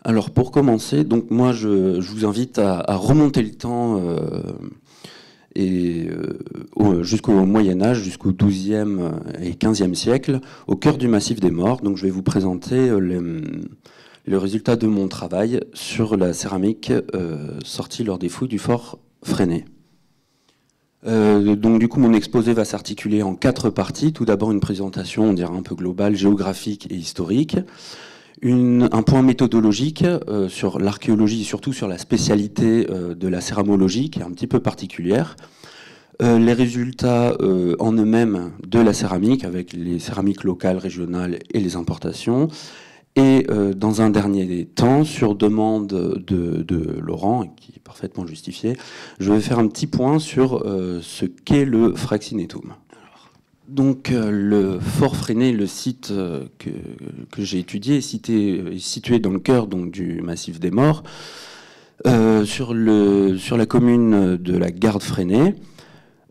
Alors pour commencer, donc moi je vous invite à remonter le temps jusqu'au Moyen Âge, jusqu'au XIIe et XVe siècle, au cœur du Massif des Morts. Donc je vais vous présenter le résultat de mon travail sur la céramique sortie lors des fouilles du fort Fresnay. Donc du coup mon exposé va s'articuler en 4 parties. Tout d'abord une présentation, on dirait un peu globale, géographique et historique. Un point méthodologique sur l'archéologie et surtout sur la spécialité de la céramologie qui est un petit peu particulière. Les résultats en eux-mêmes de la céramique avec les céramiques locales, régionales et les importations. Et dans un dernier temps, sur demande de Laurent, qui est parfaitement justifié, je vais faire un petit point sur ce qu'est le fraxinetum. Donc le fort Fresnay, le site que j'ai étudié, est situé dans le cœur donc, du Massif des Morts, sur la commune de la Garde-Fresnay.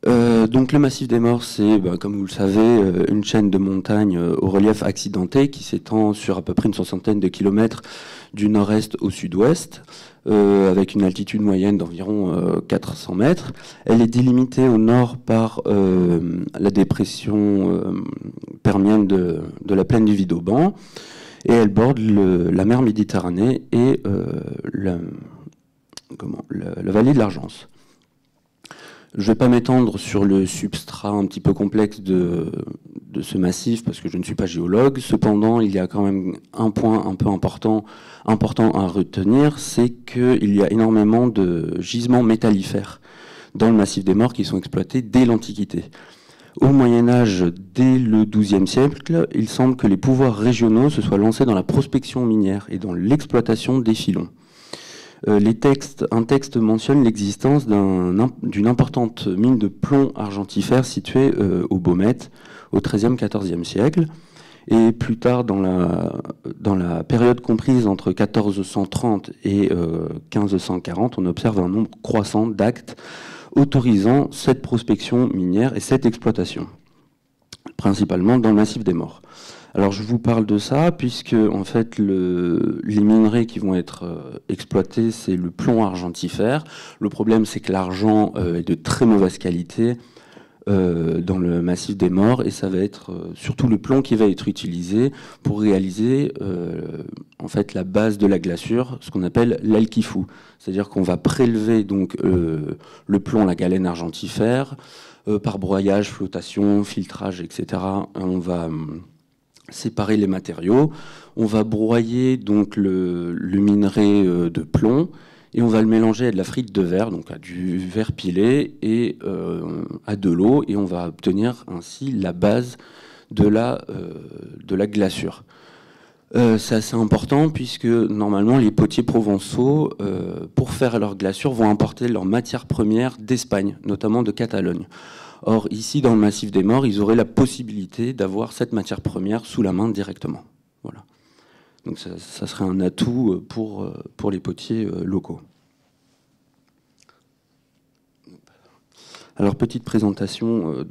Donc le Massif des Morts, c'est, comme vous le savez, une chaîne de montagnes au relief accidenté qui s'étend sur à peu près une soixantaine de kilomètres du nord-est au sud-ouest, avec une altitude moyenne d'environ 400 mètres. Elle est délimitée au nord par la dépression permienne de la plaine du Vidauban, et elle borde la mer Méditerranée et la vallée de l'Argence. Je ne vais pas m'étendre sur le substrat un petit peu complexe de ce massif parce que je ne suis pas géologue. Cependant, il y a quand même un point un peu important à retenir, c'est qu'il y a énormément de gisements métallifères dans le Massif des Morts qui sont exploités dès l'Antiquité. Au Moyen-Âge, dès le XIIe siècle, il semble que les pouvoirs régionaux se soient lancés dans la prospection minière et dans l'exploitation des filons. Un texte mentionne l'existence d'une importante mine de plomb argentifère située au Baumettes au XIIIe, XIVe siècle. Et plus tard, dans la période comprise entre 1430 et 1540, on observe un nombre croissant d'actes autorisant cette prospection minière et cette exploitation, principalement dans le Massif des Morts. Alors je vous parle de ça puisque en fait les minerais qui vont être exploités, c'est le plomb argentifère. Le problème, c'est que l'argent est de très mauvaise qualité dans le Massif des Morts, et ça va être surtout le plomb qui va être utilisé pour réaliser en fait la base de la glaçure, ce qu'on appelle l'alkifou. C'est-à-dire qu'on va prélever donc le plomb, la galène argentifère, par broyage, flottation, filtrage, etc. On va séparer les matériaux, on va broyer donc le minerai de plomb et on va le mélanger à de la frite de verre, donc à du verre pilé et à de l'eau, et on va obtenir ainsi la base de la glaçure. C'est assez important puisque normalement les potiers provençaux, pour faire leur glaçure, vont importer leurs matières premières d'Espagne, notamment de Catalogne. Or, ici, dans le Massif des Morts, ils auraient la possibilité d'avoir cette matière première sous la main directement. Voilà. Donc ça serait un atout pour les potiers locaux. Alors, petite présentation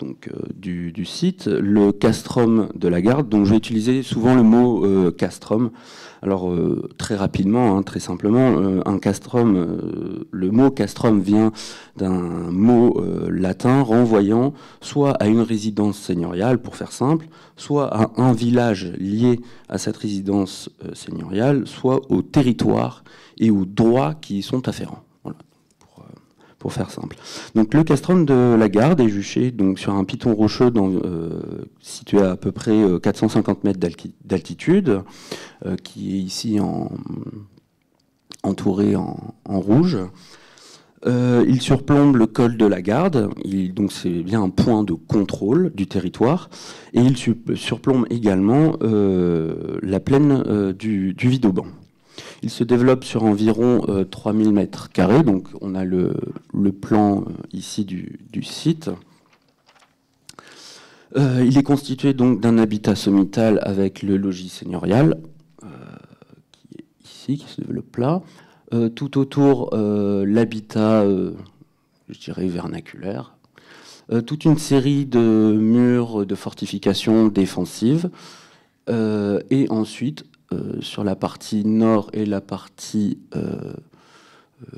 du site. Le castrum de la Garde, donc je vais utiliser souvent le mot castrum. Alors, très rapidement, hein, très simplement, un castrum, le mot castrum vient d'un mot latin renvoyant soit à une résidence seigneuriale, pour faire simple, soit à un village lié à cette résidence seigneuriale, soit au territoire et aux droits qui y sont afférents. Pour faire simple. Donc le castrum de la Garde est juché donc, sur un piton rocheux situé à peu près 450 mètres d'altitude, qui est ici entouré en rouge. Il surplombe le col de la Garde, donc c'est bien un point de contrôle du territoire, et il surplombe également la plaine du Vidauban. Il se développe sur environ 3000 mètres carrés, donc on a le plan ici du site. Il est constitué donc d'un habitat sommital avec le logis seigneurial, qui est ici, qui se développe là. Tout autour, l'habitat, je dirais, vernaculaire. Toute une série de murs de fortifications défensives. Et ensuite, sur la partie nord et la partie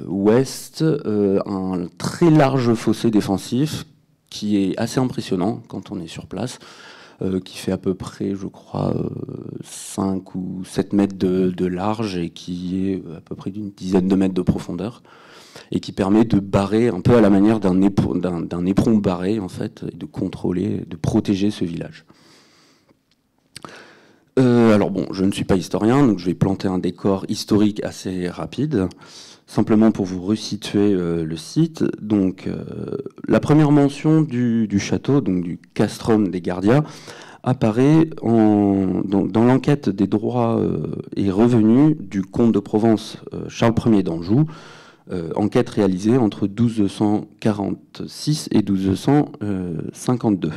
ouest, un très large fossé défensif qui est assez impressionnant quand on est sur place, qui fait à peu près, je crois, 5 ou 7 mètres de large et qui est à peu près d'une dizaine de mètres de profondeur, et qui permet de barrer un peu à la manière d'un éperon barré, en fait, et de contrôler, de protéger ce village. Alors bon, je ne suis pas historien, donc je vais planter un décor historique assez rapide, simplement pour vous resituer le site. Donc, la première mention du château, donc du castrum des Gardias, apparaît dans l'enquête des droits et revenus du comte de Provence Charles Ier d'Anjou, enquête réalisée entre 1246 et 1252.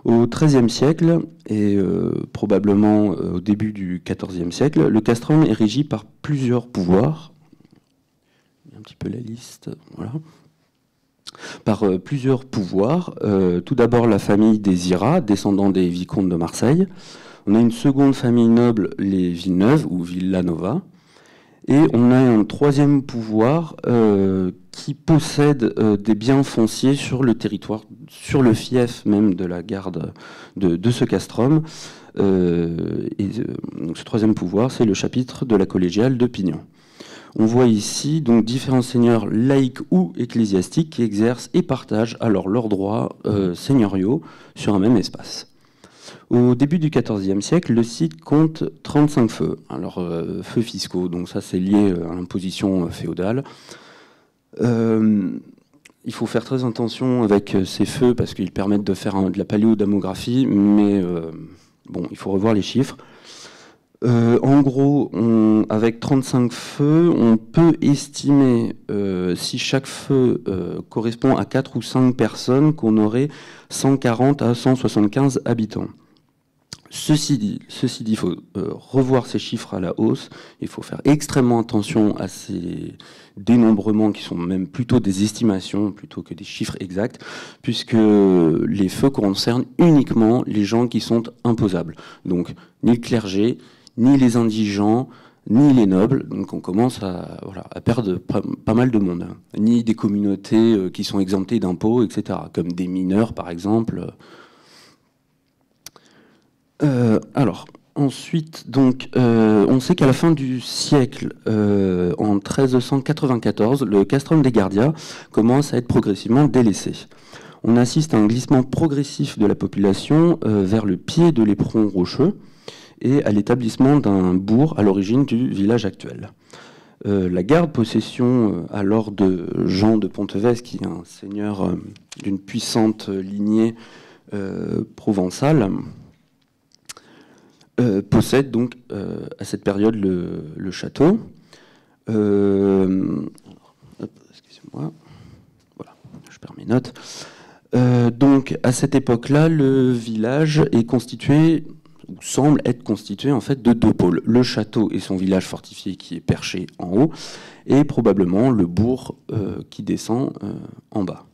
Au XIIIe siècle, et probablement au début du XIVe siècle, le castrum est régi par plusieurs pouvoirs. Un petit peu la liste, voilà. Par plusieurs pouvoirs. Tout d'abord la famille des Iras, descendants des vicomtes de Marseille. On a une seconde famille noble, les Villeneuve ou Villanova. Et on a un troisième pouvoir qui possède des biens fonciers sur le territoire, sur le fief même de la garde de ce castrum. Donc ce troisième pouvoir, c'est le chapitre de la collégiale de Pignon. On voit ici donc différents seigneurs laïcs ou ecclésiastiques qui exercent et partagent alors leurs droits seigneuriaux sur un même espace. Au début du XIVe siècle, le site compte 35 feux. Alors, feux fiscaux, donc ça c'est lié à l'imposition féodale. Il faut faire très attention avec ces feux parce qu'ils permettent de faire de la paléodamographie, mais bon, il faut revoir les chiffres. En gros, avec 35 feux, on peut estimer, si chaque feu correspond à 4 ou 5 personnes, qu'on aurait 140 à 175 habitants. Ceci dit, il faut revoir ces chiffres à la hausse. Il faut faire extrêmement attention à ces dénombrements qui sont même plutôt des estimations plutôt que des chiffres exacts, puisque les feux concernent uniquement les gens qui sont imposables. Donc, ni le clergé, ni les indigents, ni les nobles. Donc, on commence à perdre pas mal de monde. Ni des communautés qui sont exemptées d'impôts, etc., comme des mineurs, par exemple. Alors, ensuite, donc, on sait qu'à la fin du siècle, en 1394, le castrum des Gardias commence à être progressivement délaissé. On assiste à un glissement progressif de la population vers le pied de l'éperon rocheux et à l'établissement d'un bourg à l'origine du village actuel. La garde possession alors de Jean de Pontevès, qui est un seigneur d'une puissante lignée provençale, possède donc à cette période le château. Excusez-moi, voilà, je perds mes notes. Donc à cette époque-là, le village est constitué, ou semble être constitué en fait de deux pôles. Le château et son village fortifié qui est perché en haut, et probablement le bourg qui descend en bas.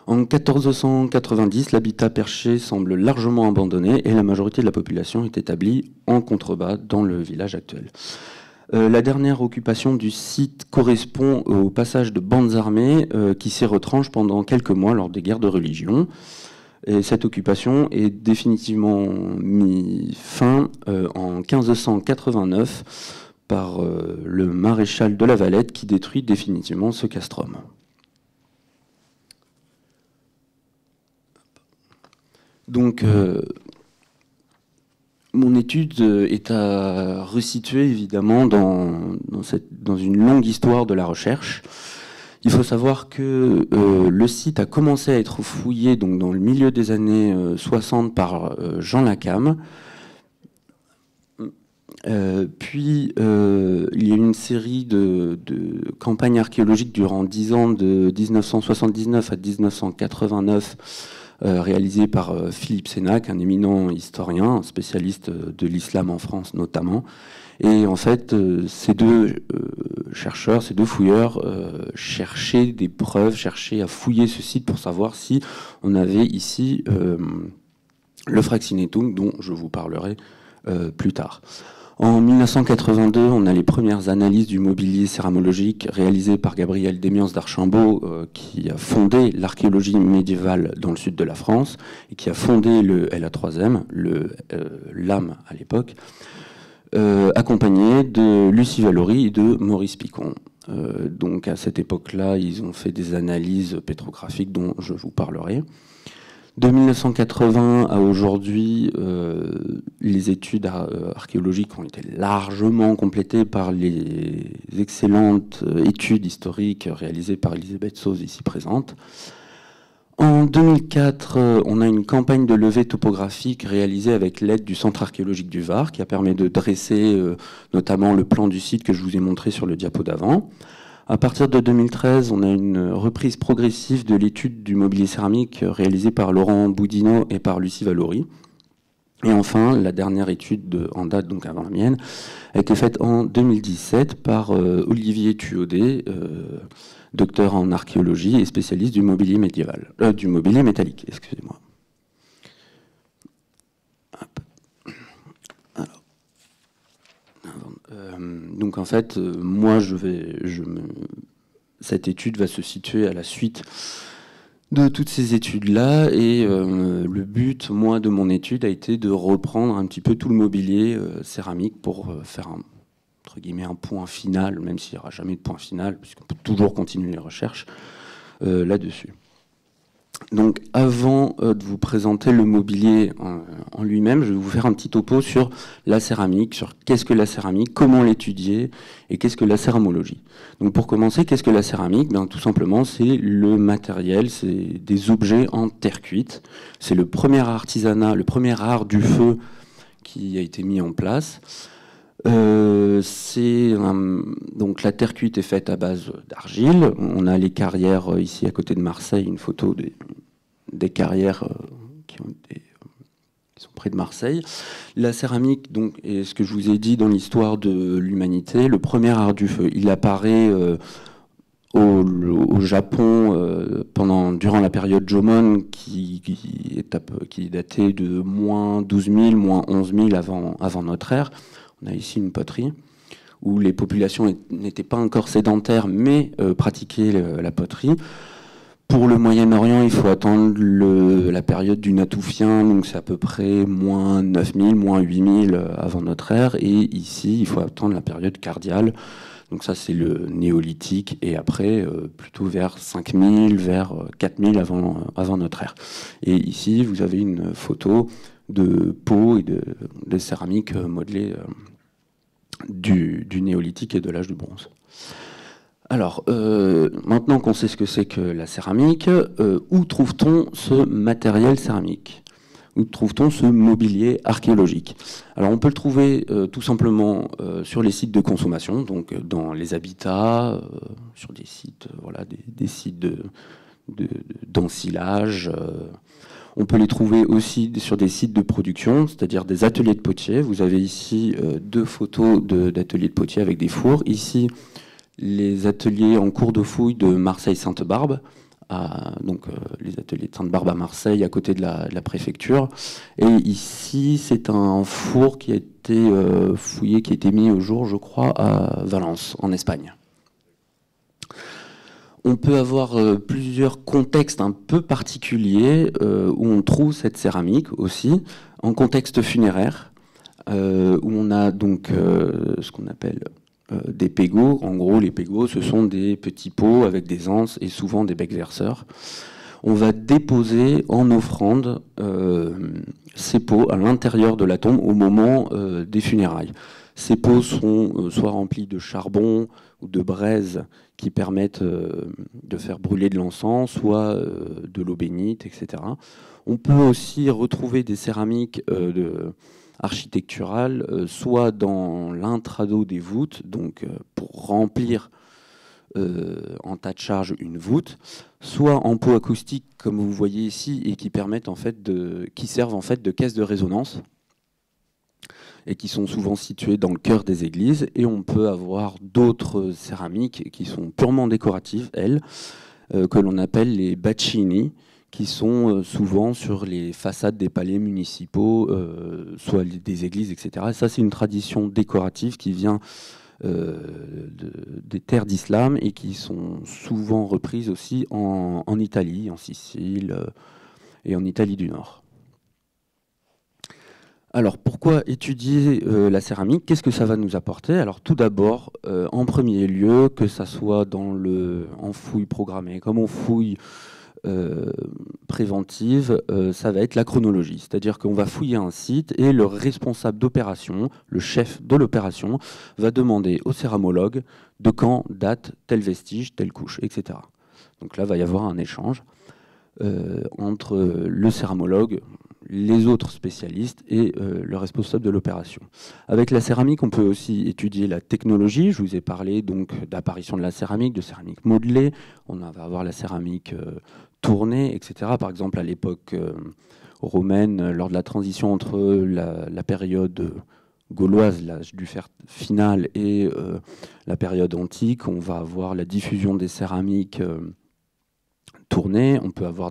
En 1490, l'habitat perché semble largement abandonné et la majorité de la population est établie en contrebas dans le village actuel. La dernière occupation du site correspond au passage de bandes armées qui s'y retranchent pendant quelques mois lors des guerres de religion. Et cette occupation est définitivement mise fin en 1589 par le maréchal de la Valette qui détruit définitivement ce castrum. Donc, mon étude est à resituer évidemment dans une longue histoire de la recherche. Il faut savoir que le site a commencé à être fouillé donc, dans le milieu des années 60 par Jean Lacam. Puis, il y a eu une série de campagnes archéologiques durant 10 ans, de 1979 à 1989, réalisé par Philippe Sénac, un éminent historien, un spécialiste de l'islam en France notamment. Et en fait, ces deux chercheurs, ces deux fouilleurs cherchaient des preuves, cherchaient à fouiller ce site pour savoir si on avait ici le Fraxinetum, dont je vous parlerai plus tard. En 1982, on a les premières analyses du mobilier céramologique réalisées par Gabriel Démiens d'Archambault, qui a fondé l'archéologie médiévale dans le sud de la France et qui a fondé le LA3M, l'AM à l'époque, accompagné de Lucie Valory et de Maurice Picon. Donc à cette époque-là, ils ont fait des analyses pétrographiques dont je vous parlerai. De 1980 à aujourd'hui, les études archéologiques ont été largement complétées par les excellentes études historiques réalisées par Elisabeth Sauze, ici présente. En 2004, on a une campagne de levée topographique réalisée avec l'aide du Centre archéologique du Var, qui a permis de dresser notamment le plan du site que je vous ai montré sur le diapo d'avant. À partir de 2013, on a une reprise progressive de l'étude du mobilier céramique réalisée par Laurent Boudinot et par Lucie Valory. Et enfin, la dernière étude en date, donc avant la mienne, a été faite en 2017 par Olivier Thuaudet, docteur en archéologie et spécialiste du mobilier médiéval, du mobilier métallique, excusez-moi. Donc en fait, moi, cette étude va se situer à la suite de toutes ces études-là, et le but, moi, de mon étude a été de reprendre un petit peu tout le mobilier céramique pour faire entre guillemets un point final, même s'il n'y aura jamais de point final, puisqu'on peut toujours continuer les recherches là-dessus. Donc avant de vous présenter le mobilier en lui-même, je vais vous faire un petit topo sur la céramique, sur qu'est-ce que la céramique, comment l'étudier et qu'est-ce que la céramologie. Donc pour commencer, qu'est-ce que la céramique? Bien, tout simplement, c'est le matériel, c'est des objets en terre cuite. C'est le premier artisanat, le premier art du feu qui a été mis en place. Donc la terre cuite est faite à base d'argile. On a les carrières ici à côté de Marseille, une photo des carrières qui sont près de Marseille. La céramique, donc, est ce que je vous ai dit dans l'histoire de l'humanité, le premier art du feu. Il apparaît au Japon durant la période Jomon, qui est datée de moins 12 000, moins 11 000 avant notre ère. On a ici une poterie où les populations n'étaient pas encore sédentaires, mais pratiquaient la poterie. Pour le Moyen-Orient, il faut attendre la période du Natoufien, donc c'est à peu près moins 9000, moins 8000 avant notre ère. Et ici, il faut attendre la période cardiale. Donc ça, c'est le néolithique. Et après, plutôt vers 5000, vers 4000 avant notre ère. Et ici, vous avez une photo de pots et de céramique modelée du néolithique et de l'âge du bronze. Alors, maintenant qu'on sait ce que c'est que la céramique, où trouve-t-on ce matériel céramique? Où trouve-t-on ce mobilier archéologique? Alors, on peut le trouver tout simplement sur les sites de consommation, donc dans les habitats, sur des sites, voilà, des sites d'ensilage. On peut les trouver aussi sur des sites de production, c'est-à-dire des ateliers de potiers. Vous avez ici deux photos d'ateliers de potiers avec des fours. Ici, les ateliers en cours de fouille de Marseille-Sainte-Barbe, donc les ateliers de Sainte-Barbe à Marseille, à côté de la préfecture. Et ici, c'est un four qui a été fouillé, qui a été mis au jour, je crois, à Valence, en Espagne. On peut avoir plusieurs contextes un peu particuliers où on trouve cette céramique aussi, en contexte funéraire, où on a donc ce qu'on appelle des pégots. En gros, les pégots, ce sont des petits pots avec des anses et souvent des becs verseurs. On va déposer en offrande ces pots à l'intérieur de la tombe au moment des funérailles. Ces pots sont soit remplis de charbon ou de braise qui permettent de faire brûler de l'encens, soit de l'eau bénite, etc. On peut aussi retrouver des céramiques architecturales, soit dans l'intrado des voûtes, donc pour remplir en tas de charge une voûte, soit en pots acoustiques comme vous voyez ici et qui permettent en fait qui servent en fait de caisse de résonance et qui sont souvent situés dans le cœur des églises. Et on peut avoir d'autres céramiques qui sont purement décoratives, elles, que l'on appelle les bacchini, qui sont souvent sur les façades des palais municipaux, soit des églises, etc. Et ça, c'est une tradition décorative qui vient des terres d'islam et qui sont souvent reprises aussi en Italie, en Sicile et en Italie du Nord. Alors, pourquoi étudier la céramique? Qu'est-ce que ça va nous apporter? Alors, tout d'abord, en premier lieu, que ça soit en fouille programmée, comme en fouille préventive, ça va être la chronologie. C'est-à-dire qu'on va fouiller un site et le responsable d'opération, le chef de l'opération, va demander au céramologue de quand date tel vestige, telle couche, etc. Donc là, il va y avoir un échange entre le céramologue, les autres spécialistes et le responsable de l'opération. Avec la céramique, on peut aussi étudier la technologie. Je vous ai parlé donc d'apparition de la céramique, de céramique modelée. On va avoir la céramique tournée, etc. Par exemple, à l'époque romaine, lors de la transition entre la période gauloise, l'âge du fer final, et la période antique, on va avoir la diffusion des céramiques tournées. On peut avoir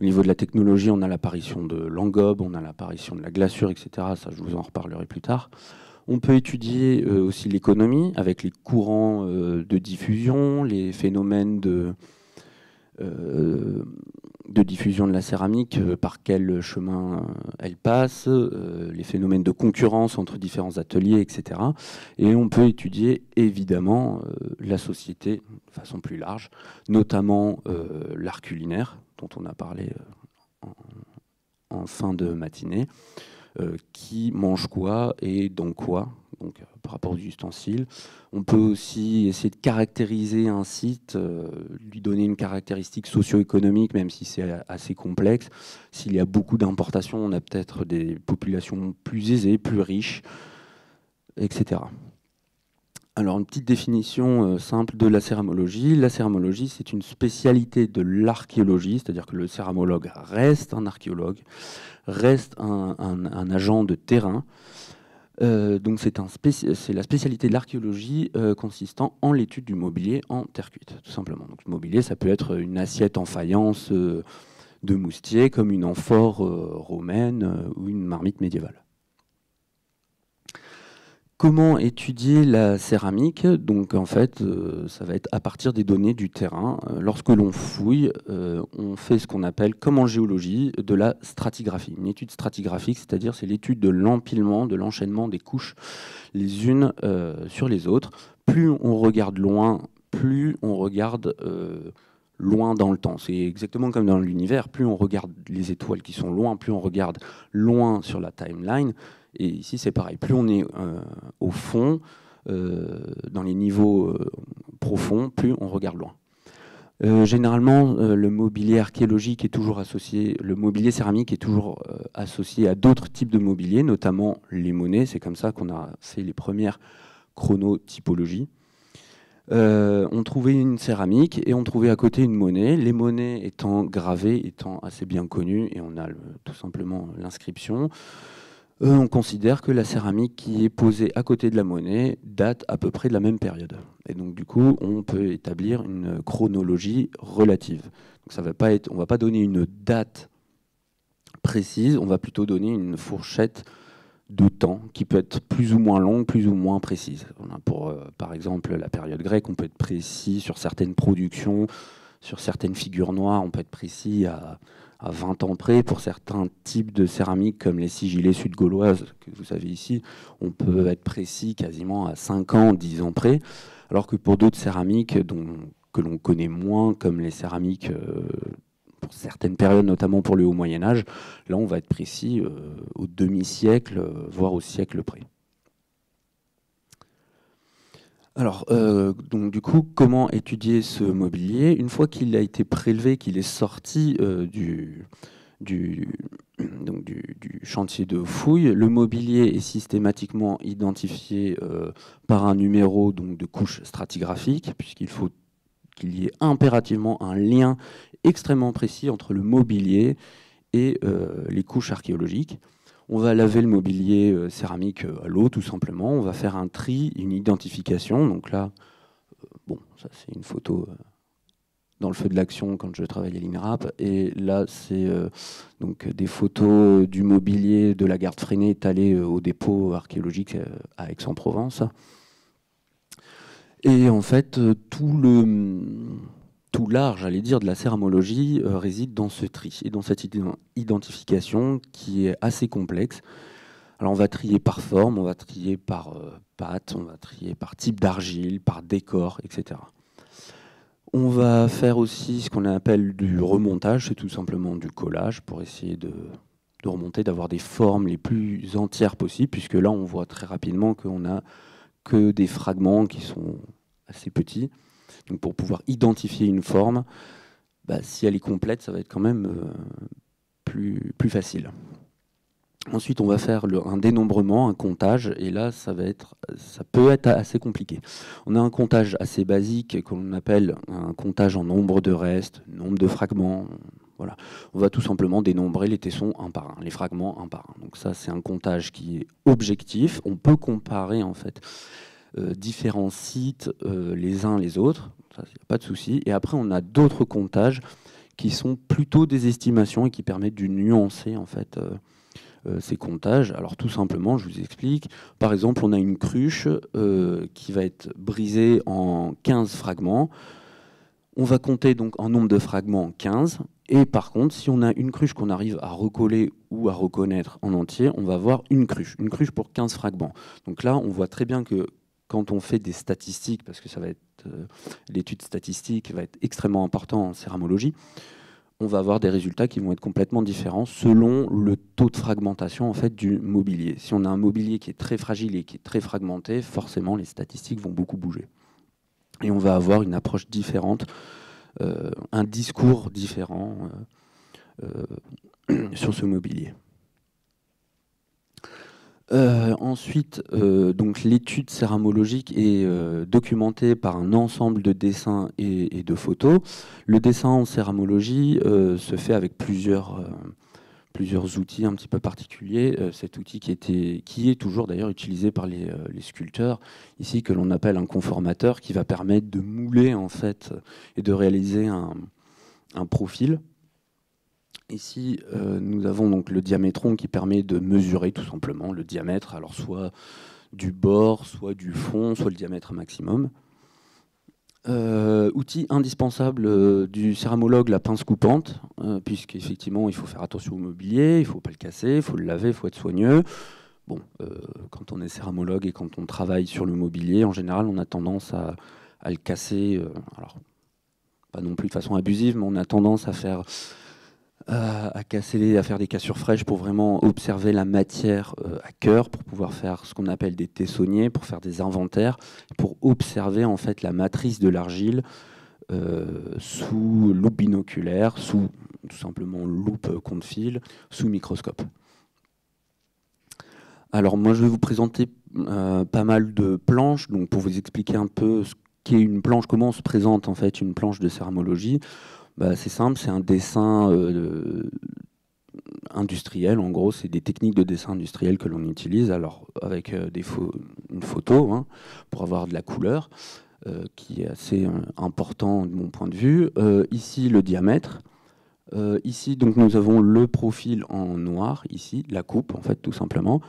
au niveau de la technologie, on a l'apparition de l'engobe, on a l'apparition de la glaçure, etc. Ça, je vous en reparlerai plus tard. On peut étudier aussi l'économie avec les courants de diffusion, les phénomènes de diffusion de la céramique, par quel chemin elle passe, les phénomènes de concurrence entre différents ateliers, etc. Et on peut étudier évidemment la société de façon plus large, notamment l'art culinaire, dont on a parlé en fin de matinée, qui mange quoi et dans quoi, donc par rapport aux ustensiles. On peut aussi essayer de caractériser un site, lui donner une caractéristique socio-économique, même si c'est assez complexe. S'il y a beaucoup d'importations, on a peut-être des populations plus aisées, plus riches, etc. Alors, une petite définition simple de la céramologie. La céramologie, c'est une spécialité de l'archéologie, c'est-à-dire que le céramologue reste un archéologue, reste un agent de terrain. Donc c'est la spécialité de l'archéologie consistant en l'étude du mobilier en terre cuite, tout simplement. Donc, le mobilier, ça peut être une assiette en faïence de moustier, comme une amphore romaine ou une marmite médiévale. Comment étudier la céramique? Donc en fait, ça va être à partir des données du terrain. Lorsque l'on fouille, on fait ce qu'on appelle, comme en géologie, de la stratigraphie. Une étude stratigraphique, c'est-à-dire c'est l'étude de l'empilement, de l'enchaînement des couches les unes sur les autres. Plus on regarde loin, plus on regarde loin dans le temps. C'est exactement comme dans l'univers. Plus on regarde les étoiles qui sont loin, plus on regarde loin sur la timeline. Et ici, c'est pareil. Plus on est au fond, dans les niveaux profonds, plus on regarde loin. Généralement, le mobilier archéologique est toujours associé, le mobilier céramique est toujours associé à d'autres types de mobilier, notamment les monnaies. C'est comme ça qu'on a fait les premières chronotypologies. On trouvait une céramique et on trouvait à côté une monnaie. Les monnaies étant gravées, étant assez bien connues, et on a tout simplement l'inscription. On considère que la céramique qui est posée à côté de la monnaie date à peu près de la même période. Et donc du coup, on peut établir une chronologie relative. Donc ça va pas être, on ne va pas donner une date précise, on va plutôt donner une fourchette de temps qui peut être plus ou moins longue, plus ou moins précise. On a pour, par exemple, la période grecque, on peut être précis sur certaines productions, sur certaines figures noires, on peut être précis à 20 ans près. Pour certains types de céramique, comme les sigillées sud-gauloises que vous avez ici, on peut être précis quasiment à 5 ans, 10 ans près. Alors que pour d'autres céramiques que l'on connaît moins, comme les céramiques pour certaines périodes, notamment pour le haut Moyen-Âge, là on va être précis au demi-siècle, voire au siècle près. Alors, donc du coup, comment étudier ce mobilier? Une fois qu'il a été prélevé, qu'il est sorti du chantier de fouille, le mobilier est systématiquement identifié par un numéro donc, de couche stratigraphique, puisqu'il faut qu'il y ait impérativement un lien extrêmement précis entre le mobilier et les couches archéologiques. On va laver le mobilier céramique à l'eau, tout simplement. On va faire un tri, une identification. Donc là, bon, ça c'est une photo dans le feu de l'action quand je travaillais à l'INRAP. Et là, c'est donc des photos du mobilier de la garde freinée étalées au dépôt archéologique à Aix-en-Provence. Et en fait, tout l'art, j'allais dire, de la céramologie réside dans ce tri et dans cette identification qui est assez complexe. Alors on va trier par forme, on va trier par pâte, on va trier par type d'argile, par décor, etc. On va faire aussi ce qu'on appelle du remontage, c'est tout simplement du collage pour essayer de remonter, d'avoir des formes les plus entières possibles, puisque là on voit très rapidement qu'on n'a que des fragments qui sont assez petits. Donc pour pouvoir identifier une forme, si elle est complète, ça va être quand même plus facile. Ensuite, on va faire un dénombrement, un comptage, et là, ça peut être assez compliqué. On a un comptage assez basique qu'on appelle un comptage en nombre de restes, nombre de fragments. Voilà. On va tout simplement dénombrer les tessons un par un, les fragments un par un. Donc ça, c'est un comptage qui est objectif. On peut comparer en fait différents sites les uns les autres. Ça, il n'y a pas de souci. Et après, on a d'autres comptages qui sont plutôt des estimations et qui permettent de nuancer en fait. Ces comptages. Alors tout simplement, je vous explique. Par exemple, on a une cruche qui va être brisée en 15 fragments. On va compter donc en nombre de fragments 15. Et par contre, si on a une cruche qu'on arrive à recoller ou à reconnaître en entier, on va avoir une cruche pour 15 fragments. Donc là, on voit très bien que quand on fait des statistiques, parce que ça va être l'étude statistique va être extrêmement important en céramologie, on va avoir des résultats qui vont être complètement différents selon le taux de fragmentation en fait, du mobilier. Si on a un mobilier qui est très fragile et qui est très fragmenté, forcément les statistiques vont beaucoup bouger. Et on va avoir une approche différente, un discours différent sur ce mobilier. Ensuite, donc l'étude céramologique est documentée par un ensemble de dessins et de photos. Le dessin en céramologie se fait avec plusieurs outils un petit peu particuliers. Cet outil qui est toujours d'ailleurs utilisé par les sculpteurs ici, que l'on appelle un conformateur, qui va permettre de mouler en fait et de réaliser un profil. Ici, nous avons donc le diamétron qui permet de mesurer tout simplement le diamètre, alors soit du bord, soit du fond, soit le diamètre maximum. Outil indispensable du céramologue, la pince coupante, puisqu'effectivement il faut faire attention au mobilier, il ne faut pas le casser, il faut le laver, il faut être soigneux. Bon, quand on est céramologue et quand on travaille sur le mobilier, en général on a tendance à le casser, alors pas non plus de façon abusive, mais on a tendance à faire à faire des cassures fraîches pour vraiment observer la matière à cœur, pour pouvoir faire ce qu'on appelle des tessonniers, pour faire des inventaires, pour observer en fait la matrice de l'argile sous loupe binoculaire, sous tout simplement loupe compte fil, sous microscope. Alors moi je vais vous présenter pas mal de planches, donc pour vous expliquer un peu ce qu'est une planche, comment se présente en fait une planche de céramologie. C'est simple, c'est un dessin industriel, en gros, c'est des techniques de dessin industriel que l'on utilise, alors avec une photo pour avoir de la couleur, qui est assez important de mon point de vue. Ici, le diamètre. Ici, donc, nous avons le profil en noir, ici, la coupe, en fait, tout simplement.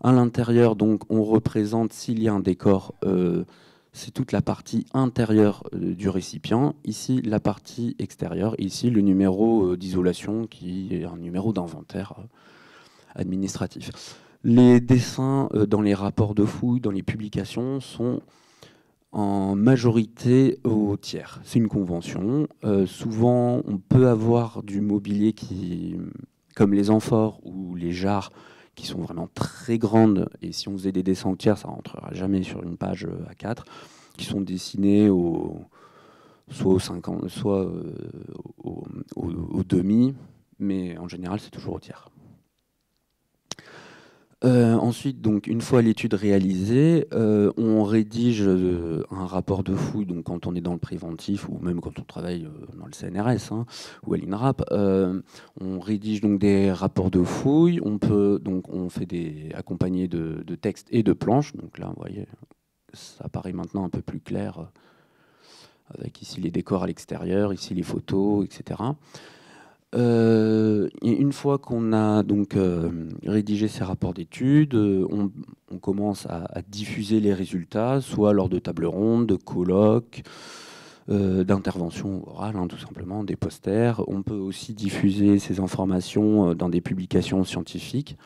À l'intérieur, donc, on représente, s'il y a un décor, c'est toute la partie intérieure du récipient. Ici, la partie extérieure. Ici, le numéro d'isolation, qui est un numéro d'inventaire administratif. Les dessins dans les rapports de fouilles, dans les publications, sont en majorité au tiers. C'est une convention. Souvent, on peut avoir du mobilier comme les amphores ou les jarres, qui sont vraiment très grandes, et si on faisait des dessins au tiers, ça ne rentrera jamais sur une page A4, qui sont dessinés soit au 50, soit au demi, mais en général, c'est toujours au tiers. Ensuite, donc, une fois l'étude réalisée, on rédige un rapport de fouille, donc quand on est dans le préventif ou même quand on travaille dans le CNRS ou à l'INRAP, on rédige donc des rapports de fouille. On fait accompagné de textes et de planches. Donc là, vous voyez, ça paraît maintenant un peu plus clair avec ici les décors à l'extérieur, ici les photos, etc. Et une fois qu'on a donc rédigé ces rapports d'études, on commence à diffuser les résultats, soit lors de tables rondes, de colloques, d'interventions orales, hein, tout simplement, des posters. On peut aussi diffuser ces informations dans des publications scientifiques,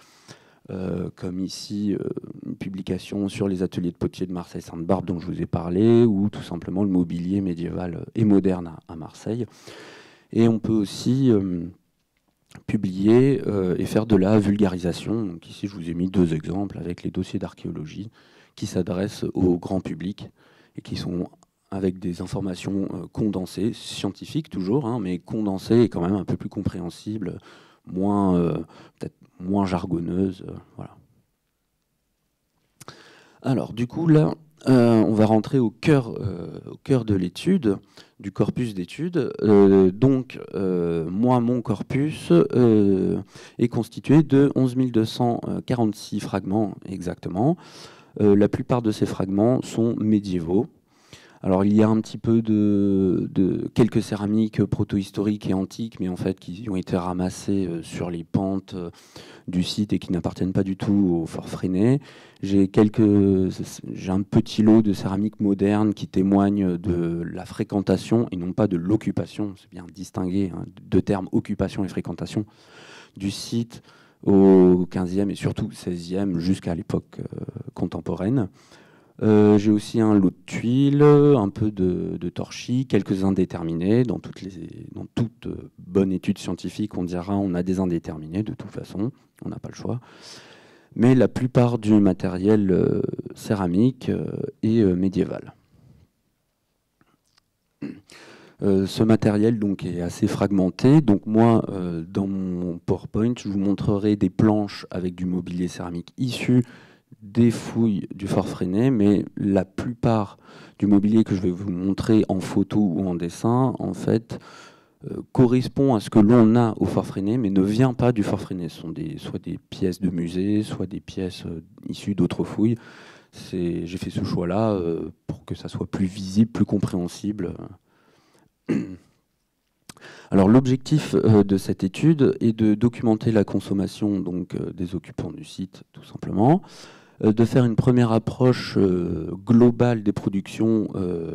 comme ici une publication sur les ateliers de potiers de Marseille-Sainte-Barbe dont je vous ai parlé, ou tout simplement le mobilier médiéval et moderne à Marseille. Et on peut aussi publier et faire de la vulgarisation. Donc ici, je vous ai mis 2 exemples avec les dossiers d'archéologie qui s'adressent au grand public et qui sont avec des informations condensées, scientifiques toujours, hein, mais condensées et quand même un peu plus compréhensibles, peut-être moins jargonneuses. Voilà. Alors, du coup, là, on va rentrer au cœur de l'étude, du corpus d'études. Moi, mon corpus est constitué de 11 246 fragments exactement. La plupart de ces fragments sont médiévaux. Alors, il y a un petit peu de quelques céramiques proto-historiques et antiques, mais en fait, qui ont été ramassées sur les pentes du site et qui n'appartiennent pas du tout au Fort Freinet. J'ai un petit lot de céramiques modernes qui témoignent de la fréquentation et non pas de l'occupation. C'est bien distingué, hein, deux termes, occupation et fréquentation, du site au 15e et surtout 16e jusqu'à l'époque contemporaine. J'ai aussi un lot de tuiles, un peu de torchis, quelques indéterminés. Dans toute bonne étude scientifique, on dira on a des indéterminés de toute façon, on n'a pas le choix. Mais la plupart du matériel céramique est médiéval. Ce matériel donc est assez fragmenté. Donc moi, dans mon PowerPoint, je vous montrerai des planches avec du mobilier céramique issu des fouilles du Fort Freinet, mais la plupart du mobilier que je vais vous montrer en photo ou en dessin, en fait, correspond à ce que l'on a au Fort Freinet, mais ne vient pas du Fort Freinet. Ce sont soit des pièces de musée, soit des pièces issues d'autres fouilles. J'ai fait ce choix-là pour que ça soit plus visible, plus compréhensible. Alors l'objectif de cette étude est de documenter la consommation donc, des occupants du site, tout simplement, de faire une première approche globale des productions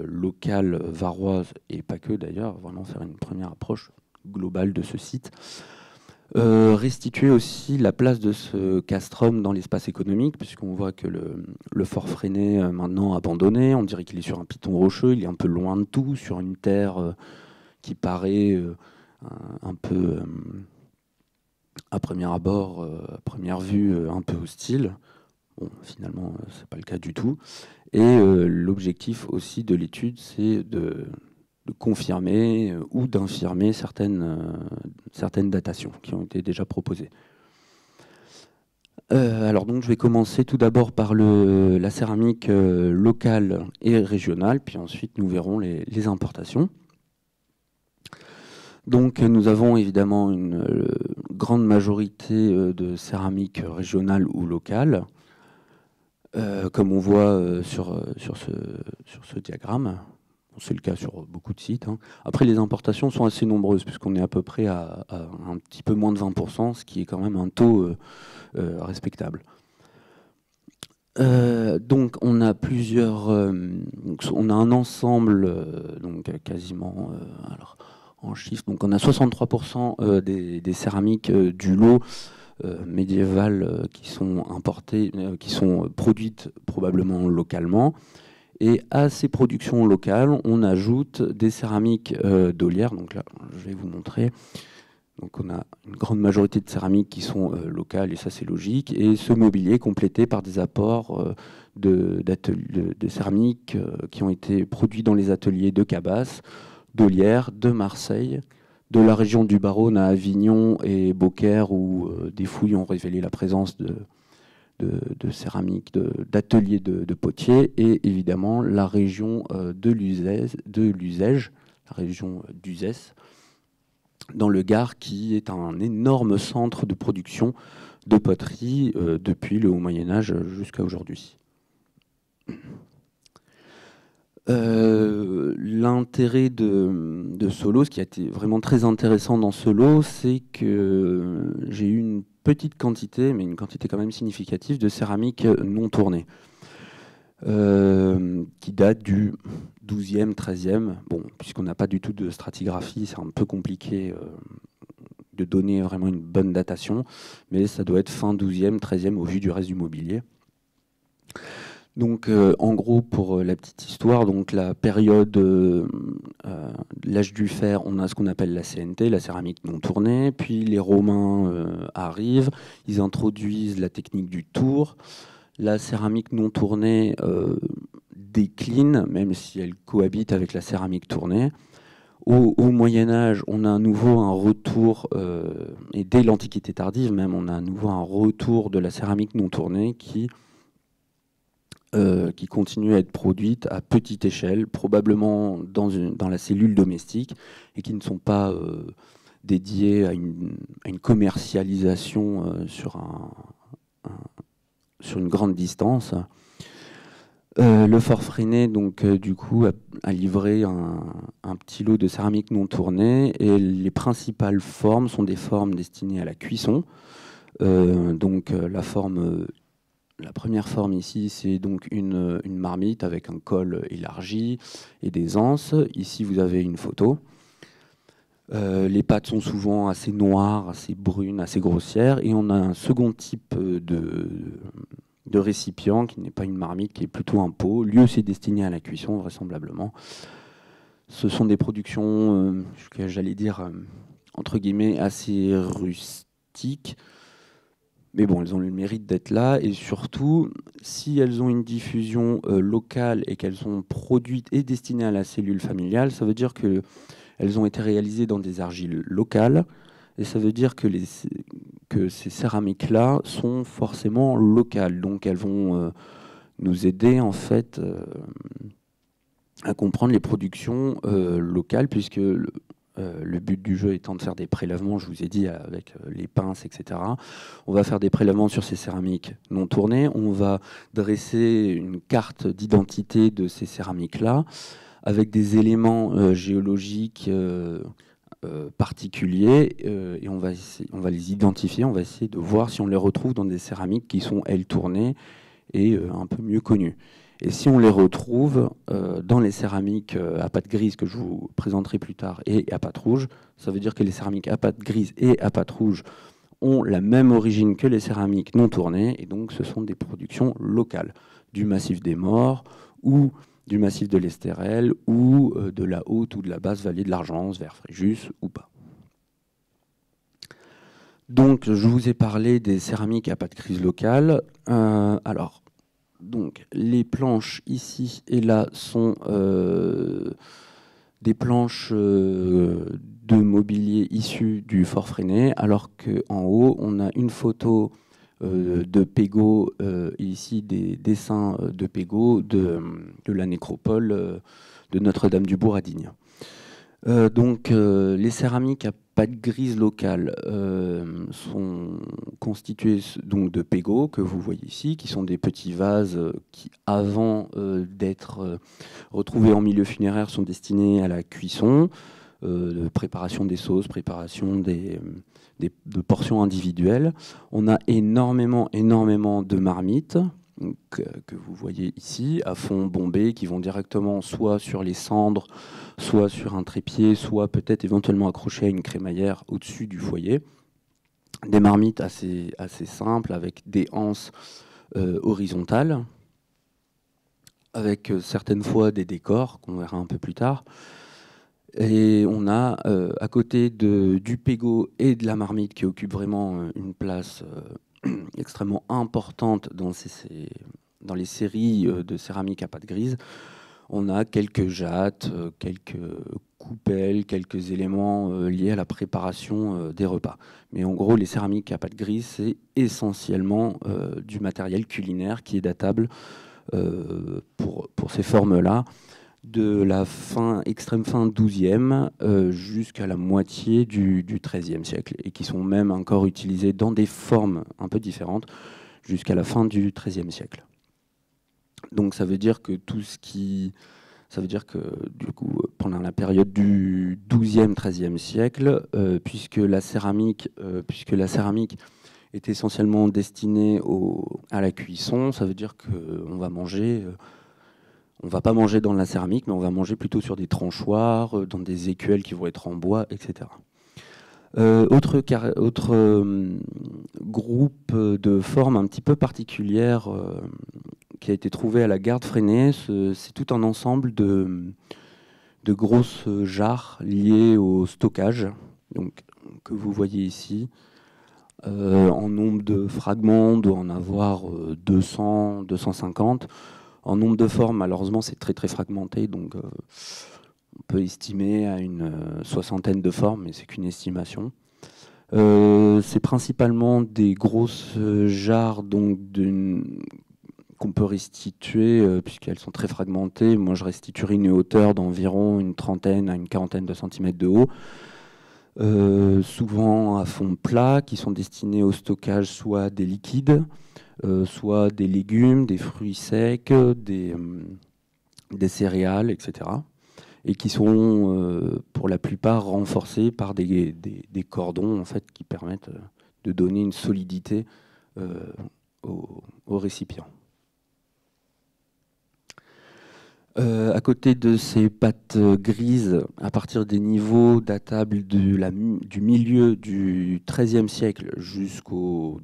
locales varoises, et pas que d'ailleurs, vraiment faire une première approche globale de ce site. Restituer aussi la place de ce castrum dans l'espace économique, puisqu'on voit que le Fort Freinet maintenant abandonné, on dirait qu'il est sur un piton rocheux, il est un peu loin de tout, sur une terre qui paraît un peu, à premier abord, à première vue, un peu hostile. Bon, finalement, c'est pas le cas du tout. Et l'objectif aussi de l'étude, c'est de confirmer ou d'infirmer certaines datations qui ont été déjà proposées. Alors donc, je vais commencer tout d'abord par la céramique locale et régionale, puis ensuite nous verrons les importations. Donc nous avons évidemment une grande majorité de céramique régionale ou locale, comme on voit sur ce diagramme. C'est le cas sur beaucoup de sites, hein. Après, les importations sont assez nombreuses, puisqu'on est à peu près à un petit peu moins de 20%, ce qui est quand même un taux respectable. Donc on a on a un ensemble, donc quasiment, alors, en chiffres, donc on a 63% des céramiques du lot médiéval qui sont importées, qui sont produites probablement localement. Et à ces productions locales, on ajoute des céramiques d'Olière. Donc là, je vais vous montrer. Donc on a une grande majorité de céramiques qui sont locales, et ça c'est logique. Et ce mobilier est complété par des apports de céramiques qui ont été produits dans les ateliers de Cabasse, d'Olière, de Marseille, de la région du Baronne à Avignon et Beaucaire, où des fouilles ont révélé la présence de céramique, d'ateliers de potiers, et évidemment la région de l'Uzège, la région d'Uzès, dans le Gard, qui est un énorme centre de production de poterie depuis le Haut Moyen-Âge jusqu'à aujourd'hui. L'intérêt de ce lot, ce qui a été vraiment très intéressant dans ce lot, c'est que j'ai eu une petite quantité, mais une quantité quand même significative, de céramique non tournée, qui date du 12e, 13e. Bon, puisqu'on n'a pas du tout de stratigraphie, c'est un peu compliqué de donner vraiment une bonne datation, mais ça doit être fin 12e, 13e au vu du reste du mobilier. Donc, en gros, pour la petite histoire, donc la période l'âge du fer, on a ce qu'on appelle la CNT, la céramique non tournée. Puis les Romains arrivent, ils introduisent la technique du tour. La céramique non tournée décline, même si elle cohabite avec la céramique tournée. Au Moyen Âge, on a à nouveau un retour, et dès l'Antiquité tardive même, on a à nouveau un retour de la céramique non tournée qui continue à être produite à petite échelle, probablement dans la cellule domestique, et qui ne sont pas dédiées à une commercialisation sur une grande distance. Le Fort Freinet, donc, du coup, a livré un petit lot de céramique non tournée, et les principales formes sont des formes destinées à la cuisson. La première forme ici, c'est donc une marmite avec un col élargi et des anses. Ici, vous avez une photo. Les pâtes sont souvent assez noires, assez brunes, assez grossières. Et on a un second type de récipient qui n'est pas une marmite, qui est plutôt un pot. Lui aussi destiné à la cuisson, vraisemblablement. Ce sont des productions, j'allais dire, entre guillemets, assez rustiques. Mais bon, elles ont le mérite d'être là, et surtout, si elles ont une diffusion locale et qu'elles sont produites et destinées à la cellule familiale, ça veut dire qu'elles ont été réalisées dans des argiles locales, et ça veut dire que ces céramiques-là sont forcément locales. Donc elles vont nous aider en fait à comprendre les productions locales, puisque le but du jeu étant de faire des prélèvements, je vous ai dit, avec les pinces, etc. On va faire des prélèvements sur ces céramiques non tournées. On va dresser une carte d'identité de ces céramiques-là, avec des éléments géologiques particuliers, et on va les identifier. On va essayer de voir si on les retrouve dans des céramiques qui sont, elles, tournées et un peu mieux connues. Et si on les retrouve dans les céramiques à pâte grise que je vous présenterai plus tard et à pâte rouge, ça veut dire que les céramiques à pâte grise et à pâte rouge ont la même origine que les céramiques non tournées, et donc ce sont des productions locales, du massif des Maures ou du massif de l'Estérel ou de la haute ou de la basse vallée de l'Argence vers Fréjus ou pas. Donc je vous ai parlé des céramiques à pâte grise locale. Donc, les planches ici et là sont des planches de mobilier issues du Fort Freinet, alors qu'en haut, on a une photo de Pégot, et ici des dessins de Pégot de la nécropole de Notre-Dame-du-Bourg à Digne. Les céramiques à pâte grise locale sont constituées donc de pégots que vous voyez ici, qui sont des petits vases qui, avant d'être retrouvés en milieu funéraire, sont destinés à la cuisson, de préparation des sauces, préparation de portions individuelles. On a énormément de marmites que vous voyez ici, à fond bombé, qui vont directement soit sur les cendres, soit sur un trépied, soit peut-être éventuellement accrochées à une crémaillère au-dessus du foyer. Des marmites assez simples, avec des anses horizontales, avec certaines fois des décors, qu'on verra un peu plus tard. Et on a, à côté du pégot et de la marmite, qui occupe vraiment une place extrêmement importante dans les séries de céramique à pâte grise, on a quelques jattes, quelques coupelles, quelques éléments liés à la préparation des repas. Mais en gros, les céramiques à pâte grise, c'est essentiellement du matériel culinaire qui est datable pour ces formes-là, de la extrême fin 12e jusqu'à la moitié du XIIIe siècle, et qui sont même encore utilisés dans des formes un peu différentes jusqu'à la fin du XIIIe siècle. Donc ça veut dire que tout ce qui Ça veut dire que du coup, pendant la période du XIIe, XIIIe siècle, puisque la céramique est essentiellement destinée à la cuisson, ça veut dire qu'on va manger, on va pas manger dans la céramique, mais on va manger plutôt sur des tranchoirs, dans des écuelles qui vont être en bois, etc. Autre groupe de formes un petit peu particulières qui a été trouvé à la Garde Freinet, c'est tout un ensemble de grosses jarres liées au stockage, donc, que vous voyez ici. En nombre de fragments, on doit en avoir 200, 250. En nombre de formes, malheureusement, c'est très très fragmenté, donc on peut estimer à une soixantaine de formes, mais c'est qu'une estimation. C'est principalement des grosses jarres donc qu'on peut restituer, puisqu'elles sont très fragmentées. Moi, je restituerai une hauteur d'environ une trentaine à une quarantaine de centimètres de haut. Souvent à fond plat, qui sont destinés au stockage soit des liquides, soit des légumes, des fruits secs, des céréales, etc. Et qui sont pour la plupart renforcés par des cordons en fait, qui permettent de donner une solidité au récipient. À côté de ces pâtes grises, à partir des niveaux datables du milieu du XIIIe siècle jusqu'au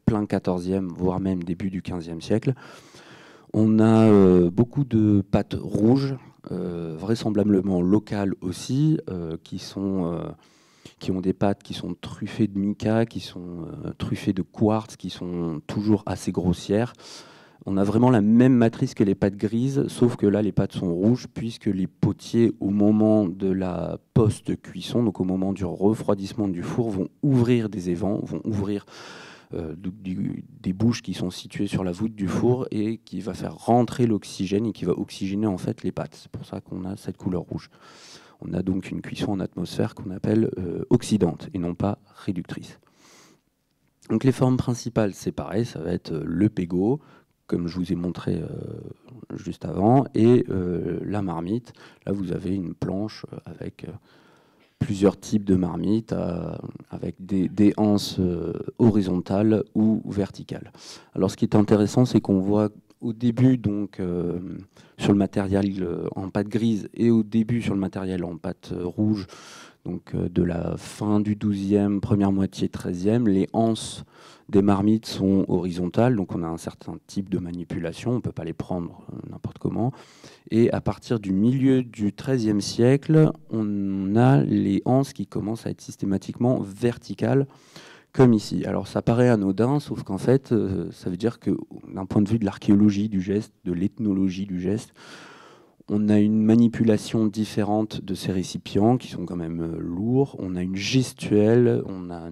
plein XIVe, voire même début du XVe siècle, on a beaucoup de pâtes rouges, vraisemblablement locales aussi, qui ont des pâtes qui sont truffées de mica, qui sont truffées de quartz, qui sont toujours assez grossières. On a vraiment la même matrice que les pâtes grises, sauf que là, les pâtes sont rouges, puisque les potiers, au moment de la post-cuisson, donc au moment du refroidissement du four, vont ouvrir des évents, vont ouvrir des bouches qui sont situées sur la voûte du four et qui va faire rentrer l'oxygène et qui va oxygéner en fait les pâtes. C'est pour ça qu'on a cette couleur rouge. On a donc une cuisson en atmosphère qu'on appelle oxydante et non pas réductrice. Donc les formes principales, c'est pareil, ça va être le pégot, comme je vous ai montré juste avant, et la marmite. Là, vous avez une planche avec plusieurs types de marmites, avec des anses horizontales ou verticales. Alors, ce qui est intéressant, c'est qu'on voit au début, donc, sur le matériel en pâte grise, et au début sur le matériel en pâte rouge, donc de la fin du 12e, première moitié 13e, les anses des marmites sont horizontales, donc on a un certain type de manipulation, on ne peut pas les prendre n'importe comment. Et à partir du milieu du XIIIe siècle, on a les anses qui commencent à être systématiquement verticales, comme ici. Alors ça paraît anodin, sauf qu'en fait, ça veut dire que d'un point de vue de l'archéologie du geste, de l'ethnologie du geste, on a une manipulation différente de ces récipients qui sont quand même lourds. On a une gestuelle, on a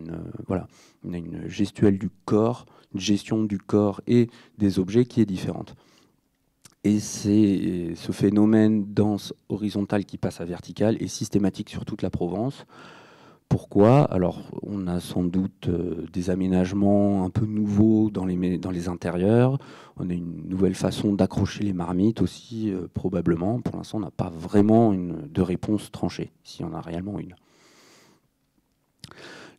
une gestuelle du corps, une gestion du corps et des objets qui est différente. Et c'est ce phénomène d'anse horizontale qui passe à verticale est systématique sur toute la Provence. Pourquoi? Alors, on a sans doute des aménagements un peu nouveaux dans les intérieurs. On a une nouvelle façon d'accrocher les marmites aussi, probablement. Pour l'instant, on n'a pas vraiment de réponse tranchée, s'il y en a réellement une.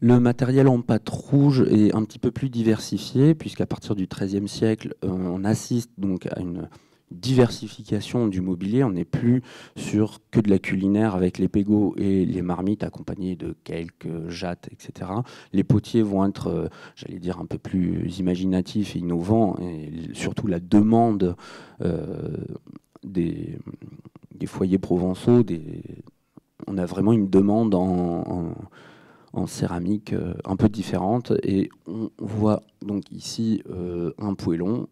Le matériel en pâte rouge est un petit peu plus diversifié, puisqu'à partir du XIIIe siècle, on assiste donc à une diversification du mobilier. On n'est plus sur que de la culinaire avec les pégots et les marmites accompagnées de quelques jattes, etc. Les potiers vont être, j'allais dire, un peu plus imaginatifs et innovants, et surtout la demande des foyers provençaux. On a vraiment une demande en céramique un peu différente, et on voit donc ici un poêlon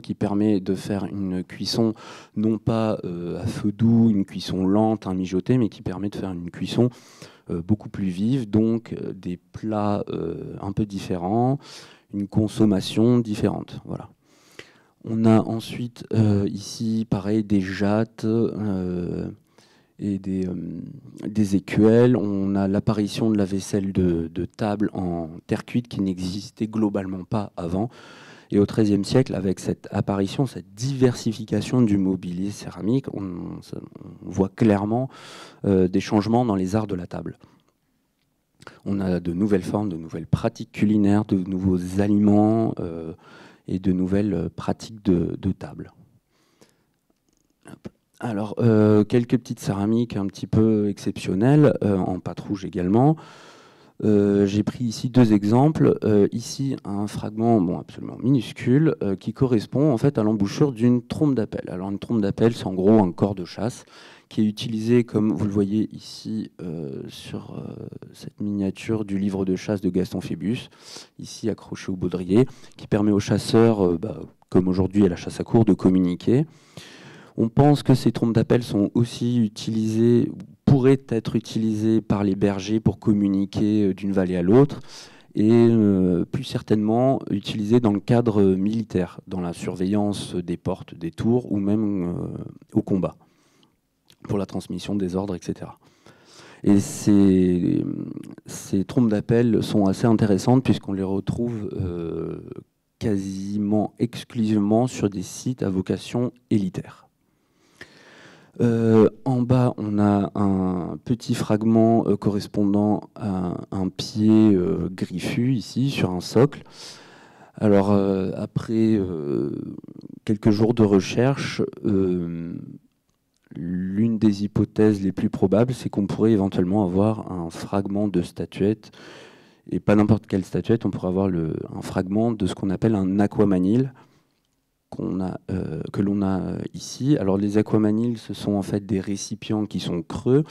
qui permet de faire une cuisson non pas à feu doux, une cuisson lente, un mijoté, mais qui permet de faire une cuisson beaucoup plus vive, donc des plats un peu différents, une consommation différente. Voilà. On a ensuite ici, pareil, des jattes et des écuelles. On a l'apparition de la vaisselle de table en terre cuite qui n'existait globalement pas avant, Et au XIIIe siècle, avec cette apparition, cette diversification du mobilier céramique, on voit clairement des changements dans les arts de la table. On a de nouvelles formes, de nouvelles pratiques culinaires, de nouveaux aliments et de nouvelles pratiques de table. Alors, quelques petites céramiques un petit peu exceptionnelles, en pâte rouge également. J'ai pris ici deux exemples. Ici, un fragment absolument minuscule qui correspond en fait à l'embouchure d'une trompe d'appel. Alors, une trompe d'appel, c'est en gros un corps de chasse qui est utilisé, comme vous le voyez ici sur cette miniature du livre de chasse de Gaston Phébus, ici accroché au baudrier, qui permet aux chasseurs, comme aujourd'hui à la chasse à courre, de communiquer. On pense que ces trompes d'appel sont aussi utilisées, pourraient être utilisées par les bergers pour communiquer d'une vallée à l'autre, et plus certainement utilisées dans le cadre militaire, dans la surveillance des portes, des tours, ou même au combat, pour la transmission des ordres, etc. Et ces trompes d'appel sont assez intéressantes puisqu'on les retrouve quasiment exclusivement sur des sites à vocation élitaire. En bas, on a un petit fragment correspondant à un pied griffu, ici, sur un socle. Alors, après quelques jours de recherche, l'une des hypothèses les plus probables, c'est qu'on pourrait éventuellement avoir un fragment de statuette, et pas n'importe quelle statuette, on pourrait avoir un fragment de ce qu'on appelle un aquamanile, que l'on a ici. Alors les aquamaniles, ce sont en fait des récipients qui sont creux,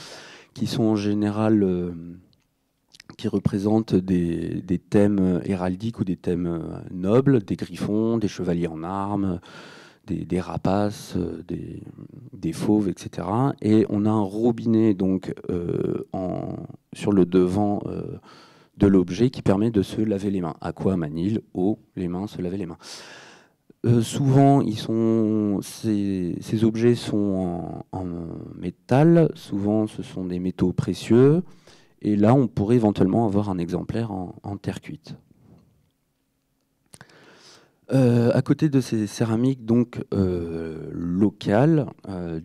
qui sont en général qui représentent des thèmes héraldiques ou des thèmes nobles, des griffons, des chevaliers en armes, des rapaces, des fauves, etc. Et on a un robinet donc sur le devant de l'objet qui permet de se laver les mains. Aquamanile, eau, les mains, se laver les mains. Souvent, ces objets sont en métal. Souvent, ce sont des métaux précieux. Et là, on pourrait éventuellement avoir un exemplaire en terre cuite. À côté de ces céramiques donc locales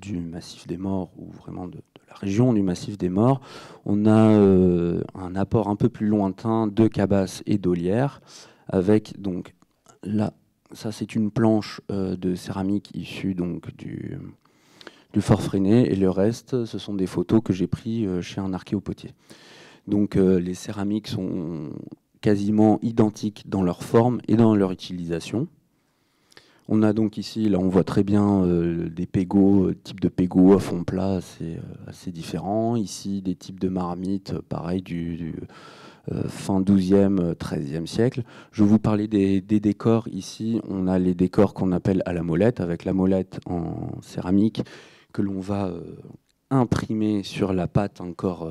du Massif des Maures, ou vraiment de la région du Massif des Maures, on a un apport un peu plus lointain de cabasses et d'olières, avec donc là. Ça, c'est une planche de céramique issue donc du Fort Freinet, et le reste, ce sont des photos que j'ai prises chez un archéopotier. Donc, les céramiques sont quasiment identiques dans leur forme et dans leur utilisation. On a donc ici, là, on voit très bien des pégots, types de pégots à fond plat assez différents. Ici, des types de marmites, pareil, du fin 12e, 13e siècle. Je vais vous parler des décors. Ici, on a les décors qu'on appelle à la molette, avec la molette en céramique que l'on va imprimer sur la pâte encore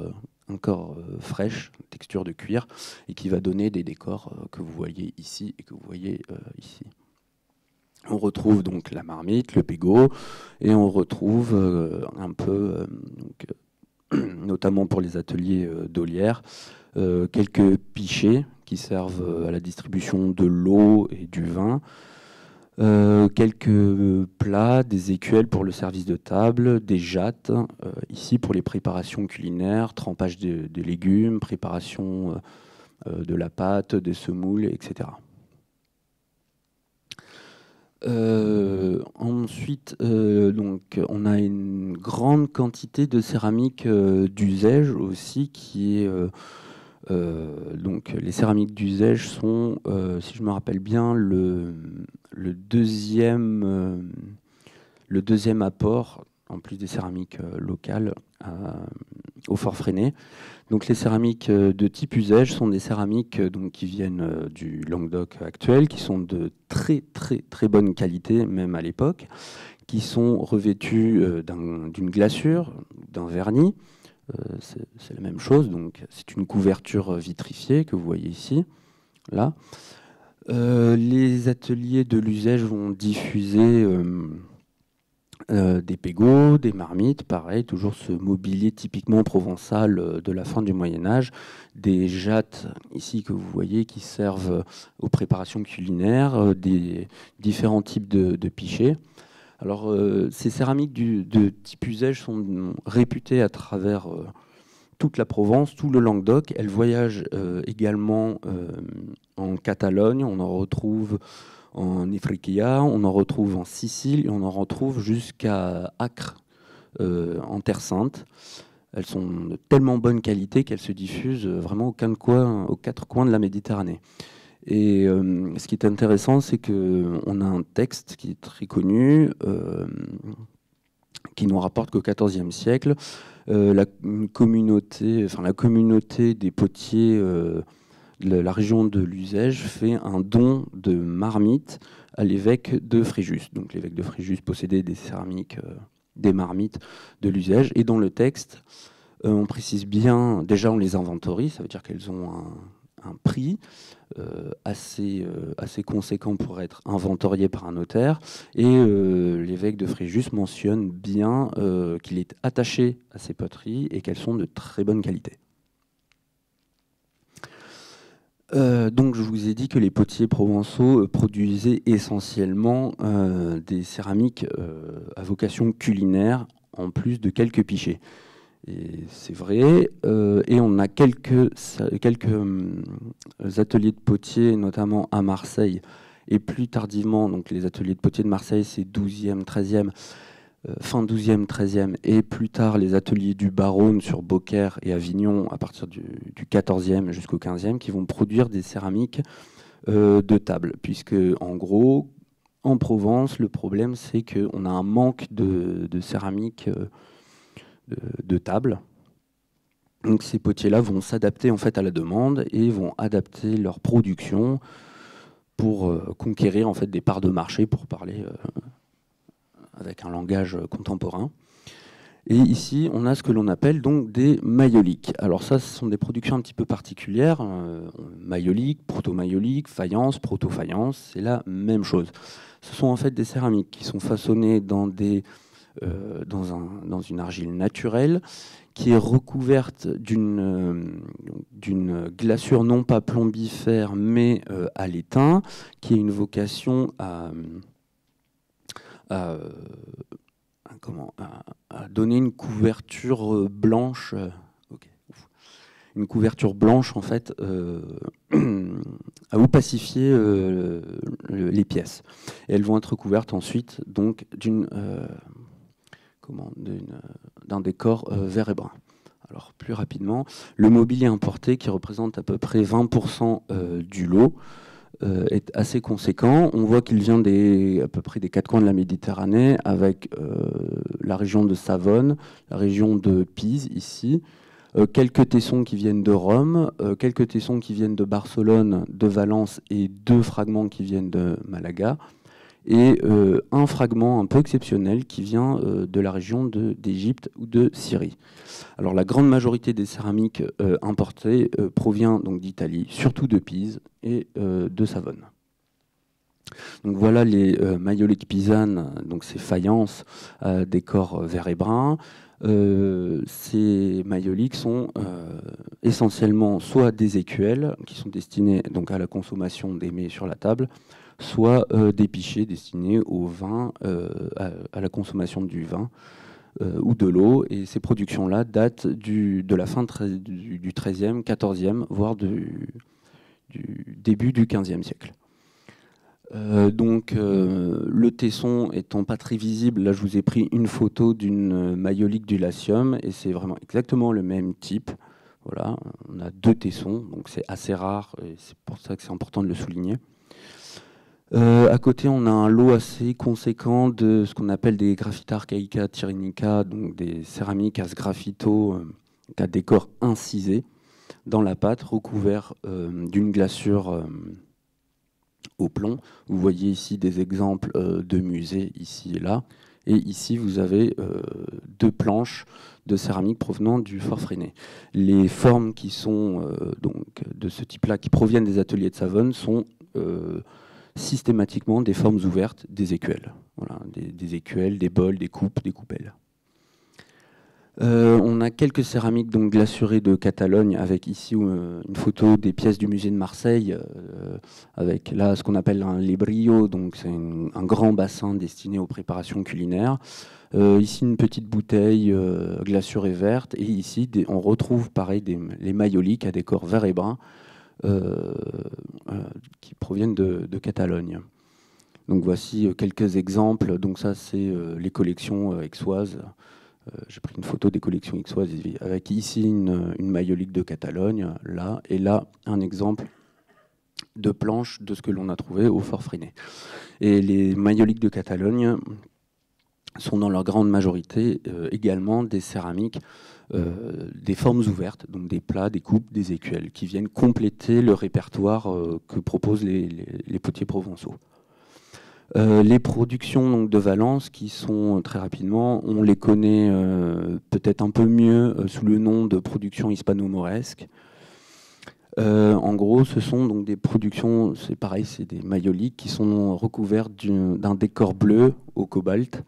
fraîche, texture de cuir, et qui va donner des décors que vous voyez ici et que vous voyez ici. On retrouve donc la marmite, le pégot, et on retrouve un peu, notamment pour les ateliers d'olière, quelques pichets qui servent à la distribution de l'eau et du vin, quelques plats, des écuelles pour le service de table, des jattes, ici pour les préparations culinaires, trempage de légumes, préparation de la pâte, des semoules, etc. Ensuite, donc, on a une grande quantité de céramique d'usage aussi qui est... donc, les céramiques d'usage sont, si je me rappelle bien, le deuxième apport, en plus des céramiques locales, au Fort Freinet. Donc les céramiques de type usage sont des céramiques donc, qui viennent du Languedoc actuel, qui sont de très très très bonne qualité, même à l'époque, qui sont revêtues d'une glaçure, d'un vernis. C'est la même chose, donc c'est une couverture vitrifiée que vous voyez ici, là. Les ateliers de l'usage vont diffuser des pégots, des marmites, pareil, toujours ce mobilier typiquement provençal de la fin du Moyen-Âge, des jattes ici que vous voyez qui servent aux préparations culinaires, des différents types de pichets. Alors, ces céramiques de type usage sont réputées à travers toute la Provence, tout le Languedoc. Elles voyagent également en Catalogne, on en retrouve en Ifriqiya, on en retrouve en Sicile et on en retrouve jusqu'à Acre, en Terre Sainte. Elles sont de tellement bonne qualité qu'elles se diffusent vraiment aux quatre coins de la Méditerranée. Et ce qui est intéressant, c'est qu'on a un texte qui est très connu, qui nous rapporte qu'au XIVe siècle, la communauté des potiers de la région de l'Uzège fait un don de marmites à l'évêque de Fréjus. Donc l'évêque de Fréjus possédait des céramiques, des marmites de l'Uzège. Et dans le texte, on précise bien, déjà on les inventorie, ça veut dire qu'elles ont un prix assez conséquent pour être inventorié par un notaire. Et l'évêque de Fréjus mentionne bien qu'il est attaché à ces poteries et qu'elles sont de très bonne qualité. Donc je vous ai dit que les potiers provençaux produisaient essentiellement des céramiques à vocation culinaire, en plus de quelques pichets. Et c'est vrai. Et on a quelques ateliers de potiers, notamment à Marseille, et plus tardivement, donc les ateliers de potiers de Marseille, c'est 12e, 13e, fin 12e, 13e, et plus tard les ateliers du Baronne sur Beaucaire et Avignon à partir du 14e jusqu'au 15e, qui vont produire des céramiques de table. Puisque, en gros, en Provence, le problème, c'est qu'on a un manque de céramique de table. Donc ces potiers-là vont s'adapter en fait à la demande et vont adapter leur production pour conquérir en fait des parts de marché, pour parler avec un langage contemporain. Et ici, on a ce que l'on appelle donc des maïoliques. Alors ça, ce sont des productions un petit peu particulières. Maïolique, proto-maïolique, faïence, proto-faïence, c'est la même chose. Ce sont en fait des céramiques qui sont façonnées dans une argile naturelle qui est recouverte d'une glaçure non pas plombifère mais à l'étain, qui a une vocation à donner une couverture blanche, une couverture blanche en fait, à opacifier les pièces. Et elles vont être recouvertes ensuite donc d'un décor vert et brun. Alors plus rapidement, le mobilier importé qui représente à peu près 20% du lot est assez conséquent. On voit qu'il vient à peu près des quatre coins de la Méditerranée, avec la région de Savone, la région de Pise ici, quelques tessons qui viennent de Rome, quelques tessons qui viennent de Barcelone, de Valence et 2 fragments qui viennent de Malaga, et un fragment un peu exceptionnel qui vient de la région d'Égypte ou de Syrie. Alors la grande majorité des céramiques importées provient donc d'Italie, surtout de Pise et de Savone. Donc voilà les maïoliques pisanes, donc ces faïences à décor vert et brun. Ces maïoliques sont essentiellement soit des écuelles qui sont destinées donc à la consommation des mets sur la table, soit des pichets destinés au vin, à la consommation du vin ou de l'eau. Et ces productions-là datent de la fin du XIIIe, XIVe, voire du début du XVe siècle. Donc le tesson étant pas très visible, là je vous ai pris une photo d'une maïolique du Latium et c'est vraiment exactement le même type. Voilà, on a 2 tessons, donc c'est assez rare et c'est pour ça que c'est important de le souligner. À côté, on a un lot assez conséquent de ce qu'on appelle des graffita archaïca tyrinica, donc des céramiques à sgraffito, à décor incisé dans la pâte, recouvert d'une glaçure au plomb. Vous voyez ici des exemples de musées, ici et là. Et ici, vous avez 2 planches de céramique provenant du Fort Freinet. Les formes qui sont donc de ce type-là, qui proviennent des ateliers de Savone, sont systématiquement des formes ouvertes, des écuelles. Voilà, des écuelles, des bols, des coupes, des coupelles. On a quelques céramiques donc glacurées de Catalogne, avec ici une photo des pièces du musée de Marseille, avec là ce qu'on appelle un lebrillo, donc c'est un grand bassin destiné aux préparations culinaires. Ici une petite bouteille glacurée verte, et ici on retrouve pareil les maïoliques à décor vert et brun qui proviennent de Catalogne. Donc voici quelques exemples. Donc ça c'est les collections aixoises. J'ai pris une photo des collections aixoises avec ici une maïolique de Catalogne, là, et là un exemple de planche de ce que l'on a trouvé au Fort Freinet. Et les maïoliques de Catalogne sont dans leur grande majorité également des céramiques, des formes ouvertes, donc des plats, des coupes, des écuelles, qui viennent compléter le répertoire que proposent les potiers provençaux. Les productions donc, de Valence, qui sont très rapidement, on les connaît peut-être un peu mieux sous le nom de production hispano-mauresque. En gros, ce sont donc des productions, c'est pareil, c'est des maïoliques qui sont recouvertes d'un décor bleu au cobalt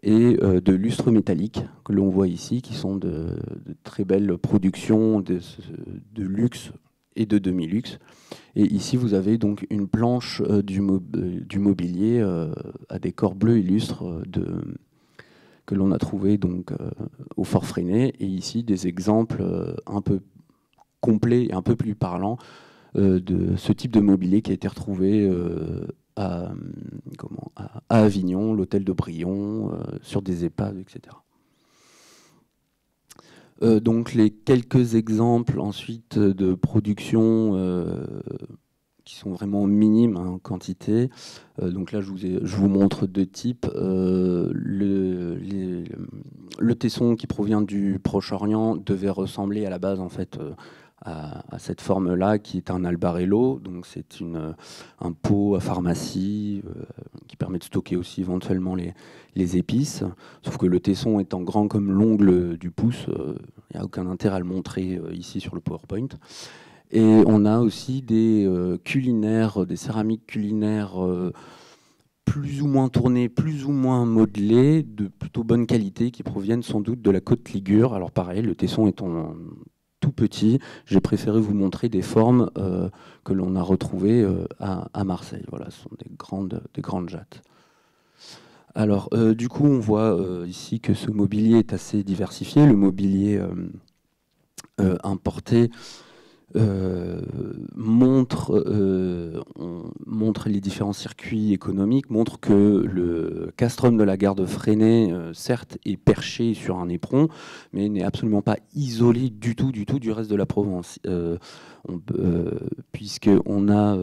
et de lustres métalliques que l'on voit ici, qui sont de très belles productions de luxe et de demi-luxe. Et ici, vous avez donc une planche du mobilier à décor bleu illustre que l'on a trouvé donc, au Fort Freinet. Et ici, des exemples un peu complets et un peu plus parlants de ce type de mobilier qui a été retrouvé à Avignon, l'hôtel de Brion, sur des épaves, etc. Donc les quelques exemples ensuite de production qui sont vraiment minimes en quantité. Donc là, je vous montre deux types. Le tesson qui provient du Proche-Orient devait ressembler à la base en fait à cette forme-là, qui est un albarello. Donc c'est un pot à pharmacie qui permet de stocker aussi éventuellement les épices. Sauf que le tesson étant grand comme l'ongle du pouce, il n'y a aucun intérêt à le montrer ici sur le PowerPoint. Et on a aussi des culinaires, des céramiques culinaires plus ou moins tournées, plus ou moins modelées, de plutôt bonne qualité, qui proviennent sans doute de la côte Ligure. Alors pareil, le tesson étant tout petit, j'ai préféré vous montrer des formes que l'on a retrouvées à Marseille. Voilà, ce sont des grandes jattes. Alors, du coup, on voit ici que ce mobilier est assez diversifié. Le mobilier importé montre les différents circuits économiques, montre que le castrum de la gare de Freinet, certes, est perché sur un éperon, mais n'est absolument pas isolé du tout du reste de la Provence, puisqu'on a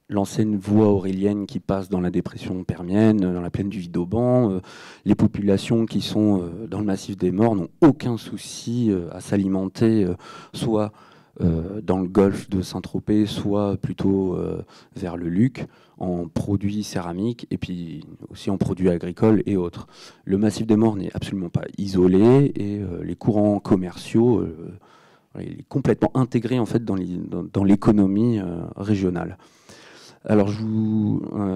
l'ancienne voie aurélienne qui passe dans la dépression permienne, dans la plaine du Vidauban. Les populations qui sont dans le massif des Morts n'ont aucun souci à s'alimenter, soit dans le golfe de Saint-Tropez, soit plutôt vers le Luc, en produits céramiques et puis aussi en produits agricoles et autres. Le massif des Morts n'est absolument pas isolé, et les courants commerciaux, il est complètement intégré en fait dans l'économie régionale. Alors,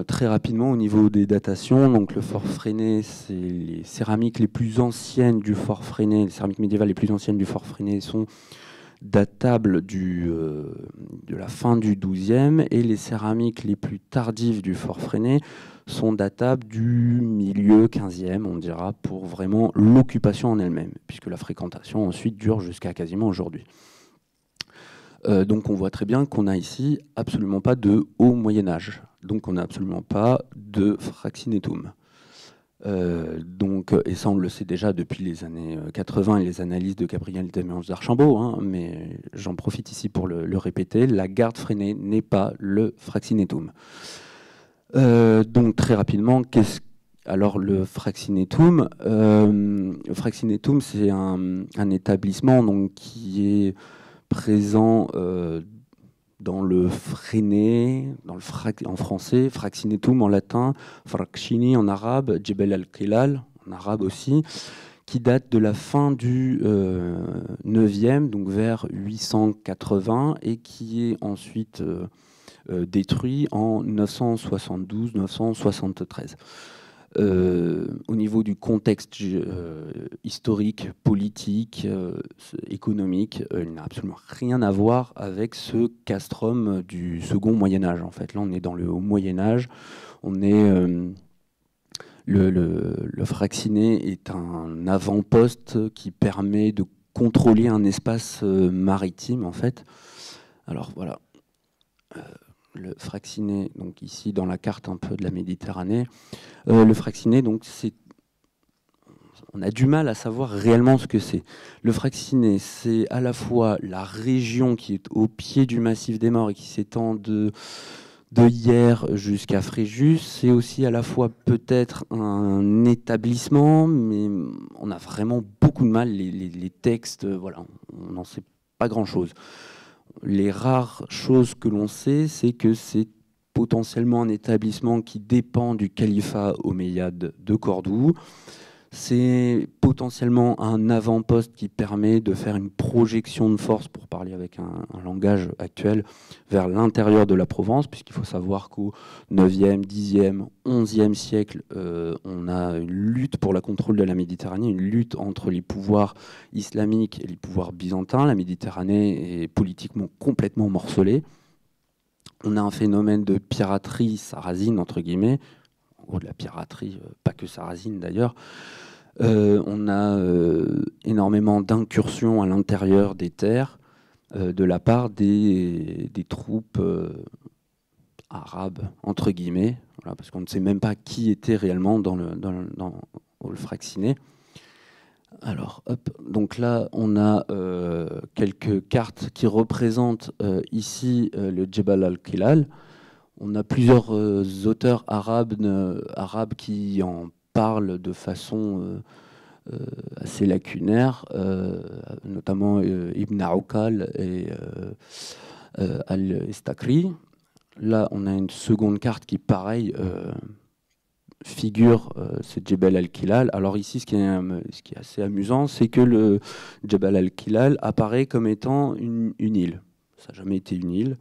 très rapidement, au niveau des datations, donc le Fort Freinet, c'est les céramiques les plus anciennes du Fort Freinet, les céramiques médiévales les plus anciennes du Fort Freinet sont datables de la fin du XIIe, et les céramiques les plus tardives du Fort Freinet sont datables du milieu XVe, on dira, pour vraiment l'occupation en elle-même, puisque la fréquentation ensuite dure jusqu'à quasiment aujourd'hui. Donc on voit très bien qu'on a ici absolument pas de haut Moyen-Âge, donc on n'a absolument pas de fraxinetum. Et ça on le sait déjà depuis les années 80 et les analyses de Gabriel Desméanges d'Archambault, hein, mais j'en profite ici pour le répéter, la garde Freinet n'est pas le fraxinetum. Donc très rapidement, alors le fraxinetum, c'est un établissement donc, qui est présent dans le Freinet, en français, fraxinetum en latin, fraxini en arabe, Jebel al-Qilal en arabe aussi, qui date de la fin du 9e, donc vers 880, et qui est ensuite détruit en 972-973. Au niveau du contexte historique, politique, économique, il n'a absolument rien à voir avec ce castrum du second Moyen-Âge. En fait, là, on est dans le haut Moyen-Âge. On est le Fraixinet est un avant-poste qui permet de contrôler un espace maritime, en fait. Alors voilà, le Fraixinet, donc ici dans la carte un peu de la Méditerranée, le Fraixinet, donc on a du mal à savoir réellement ce que c'est. Le Fraixinet, c'est à la fois la région qui est au pied du massif des Morts et qui s'étend de Hyères jusqu'à Fréjus. C'est aussi à la fois peut-être un établissement, mais on a vraiment beaucoup de mal. Les textes, voilà, on n'en sait pas grand-chose. Les rares choses que l'on sait, c'est que c'est potentiellement un établissement qui dépend du califat omeyyade de Cordoue. C'est potentiellement un avant-poste qui permet de faire une projection de force, pour parler avec un langage actuel, vers l'intérieur de la Provence, puisqu'il faut savoir qu'au 9e, 10e, 11e siècle, on a une lutte pour le contrôle de la Méditerranée, une lutte entre les pouvoirs islamiques et les pouvoirs byzantins. La Méditerranée est politiquement complètement morcelée. On a un phénomène de piraterie sarrasine, entre guillemets, en gros de la piraterie, pas que sarrasine d'ailleurs. On a énormément d'incursions à l'intérieur des terres de la part des troupes arabes, entre guillemets, voilà, parce qu'on ne sait même pas qui était réellement dans le Fraixinet. Alors, hop, donc là, on a quelques cartes qui représentent ici le Djebel al-Kilal. On a plusieurs auteurs arabes qui en parlent de façon assez lacunaire, notamment Ibn Aoukal et Al-Istakri. Là, on a une seconde carte qui, pareil, figure ce Djebel al-Kilal. Alors ici, ce qui est assez amusant, c'est que le Djebel al-Kilal apparaît comme étant une île. Ça n'a jamais été une île.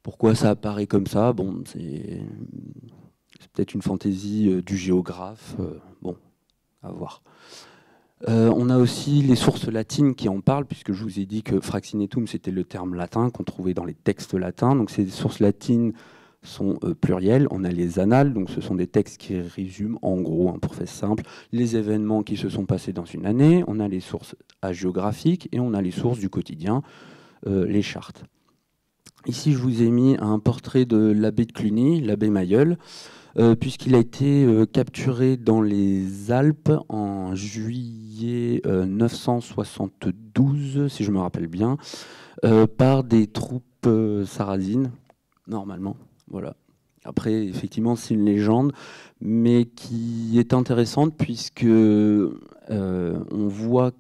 Pourquoi ça apparaît comme ça? Bon, c'est peut-être une fantaisie du géographe. Bon, à voir. On a aussi les sources latines qui en parlent, puisque je vous ai dit que Fraxinetum, c'était le terme latin qu'on trouvait dans les textes latins. Donc ces sources latines sont plurielles. On a les annales, donc ce sont des textes qui résument, en gros, pour faire simple, les événements qui se sont passés dans une année. On a les sources hagiographiques et on a les sources du quotidien, les chartes. Ici, je vous ai mis un portrait de l'abbé de Cluny, l'abbé Mayol, puisqu'il a été capturé dans les Alpes en juillet 972, si je me rappelle bien, par des troupes sarrasines, normalement. Voilà. Après, effectivement, c'est une légende, mais qui est intéressante puisque on voit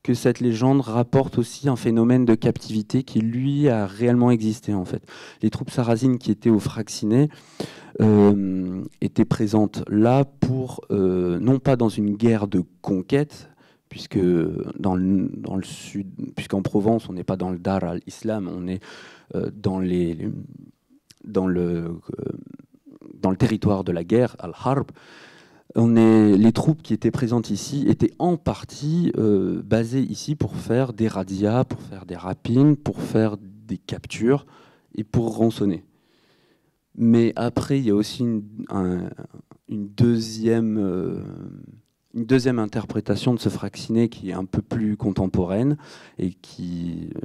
que cette légende rapporte aussi un phénomène de captivité qui, lui, a réellement existé, en fait. Les troupes sarrasines qui étaient au Fraixinet étaient présentes là pour, non pas dans une guerre de conquête, puisque dans le sud, puisqu'en Provence, on n'est pas dans le Dar al-Islam, on est dans le territoire de la guerre, al-Harb. Les troupes qui étaient présentes ici étaient en partie basées ici pour faire des razzias, pour faire des rapines, pour faire des captures et pour rançonner. Mais après, il y a aussi une deuxième interprétation de ce Fraixinet qui est un peu plus contemporaine et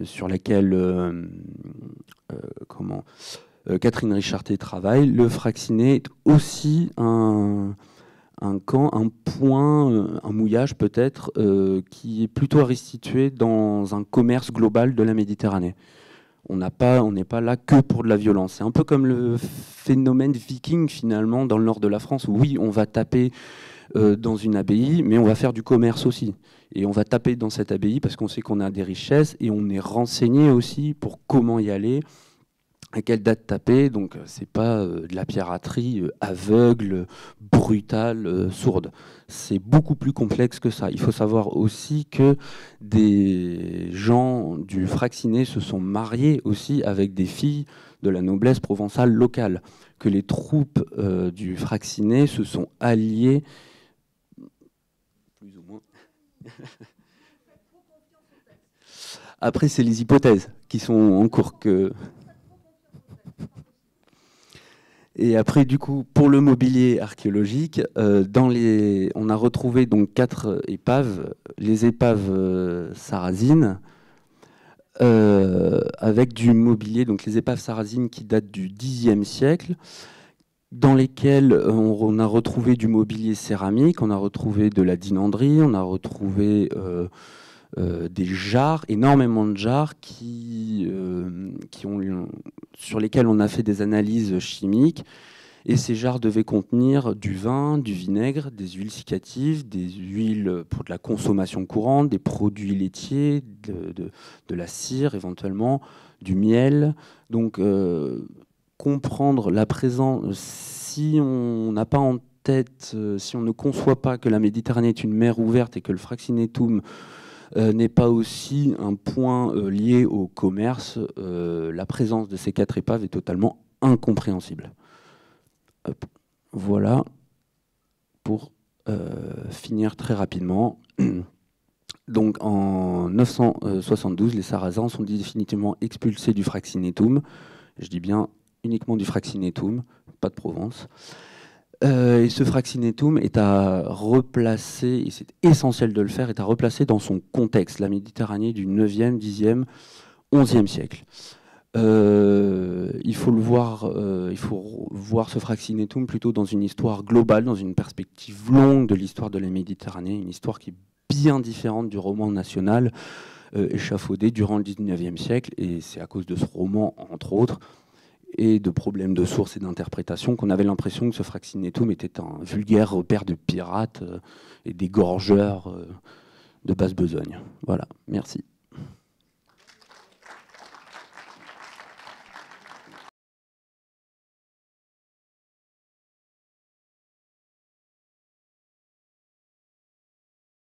sur laquelle Catherine Richardet travaille. Le Fraixinet est aussi un camp, un point, un mouillage peut-être, qui est plutôt à restituer dans un commerce global de la Méditerranée. On n'est pas là que pour de la violence. C'est un peu comme le phénomène viking finalement dans le nord de la France, où oui, on va taper dans une abbaye, mais on va faire du commerce aussi. Et on va taper dans cette abbaye parce qu'on sait qu'on a des richesses et on est renseigné aussi pour comment y aller, à quelle date taper. Donc c'est pas de la piraterie aveugle, brutale, sourde. C'est beaucoup plus complexe que ça. Il faut savoir aussi que des gens du Fraixinet se sont mariés aussi avec des filles de la noblesse provençale locale, que les troupes du Fractinet se sont alliées, plus ou moins. Après, c'est les hypothèses qui sont en cours. Et après, du coup, pour le mobilier archéologique, on a retrouvé donc 4 épaves, les épaves sarrasines, avec du mobilier, donc les épaves sarrasines qui datent du Xe siècle, dans lesquelles on a retrouvé du mobilier céramique, on a retrouvé de la dinanderie, on a retrouvé des jarres, énormément de jarres sur lesquelles on a fait des analyses chimiques. Et ces jarres devaient contenir du vin, du vinaigre, des huiles cicatives, des huiles pour de la consommation courante, des produits laitiers, de la cire éventuellement, du miel. Donc comprendre la présence, si on n'a pas en tête, si on ne conçoit pas que la Méditerranée est une mer ouverte et que le Fraxinetum n'est pas aussi un point lié au commerce, la présence de ces 4 épaves est totalement incompréhensible. Hop. Voilà, pour finir très rapidement. Donc en 972, les Sarrasins sont définitivement expulsés du Fraxinetum. Je dis bien uniquement du Fraxinetum, pas de Provence. Et ce Fraxinetum est à replacer, et c'est essentiel de le faire, est à replacer dans son contexte, la Méditerranée du 9e, 10e, 11e siècle. Il faut voir ce Fraxinetum plutôt dans une histoire globale, dans une perspective longue de l'histoire de la Méditerranée, une histoire qui est bien différente du roman national échafaudé durant le 19e siècle. Et c'est à cause de ce roman, entre autres, et de problèmes de source et d'interprétation, qu'on avait l'impression que ce Fraxinetum était un vulgaire repère de pirates et d'égorgeurs de basse besogne. Voilà, merci.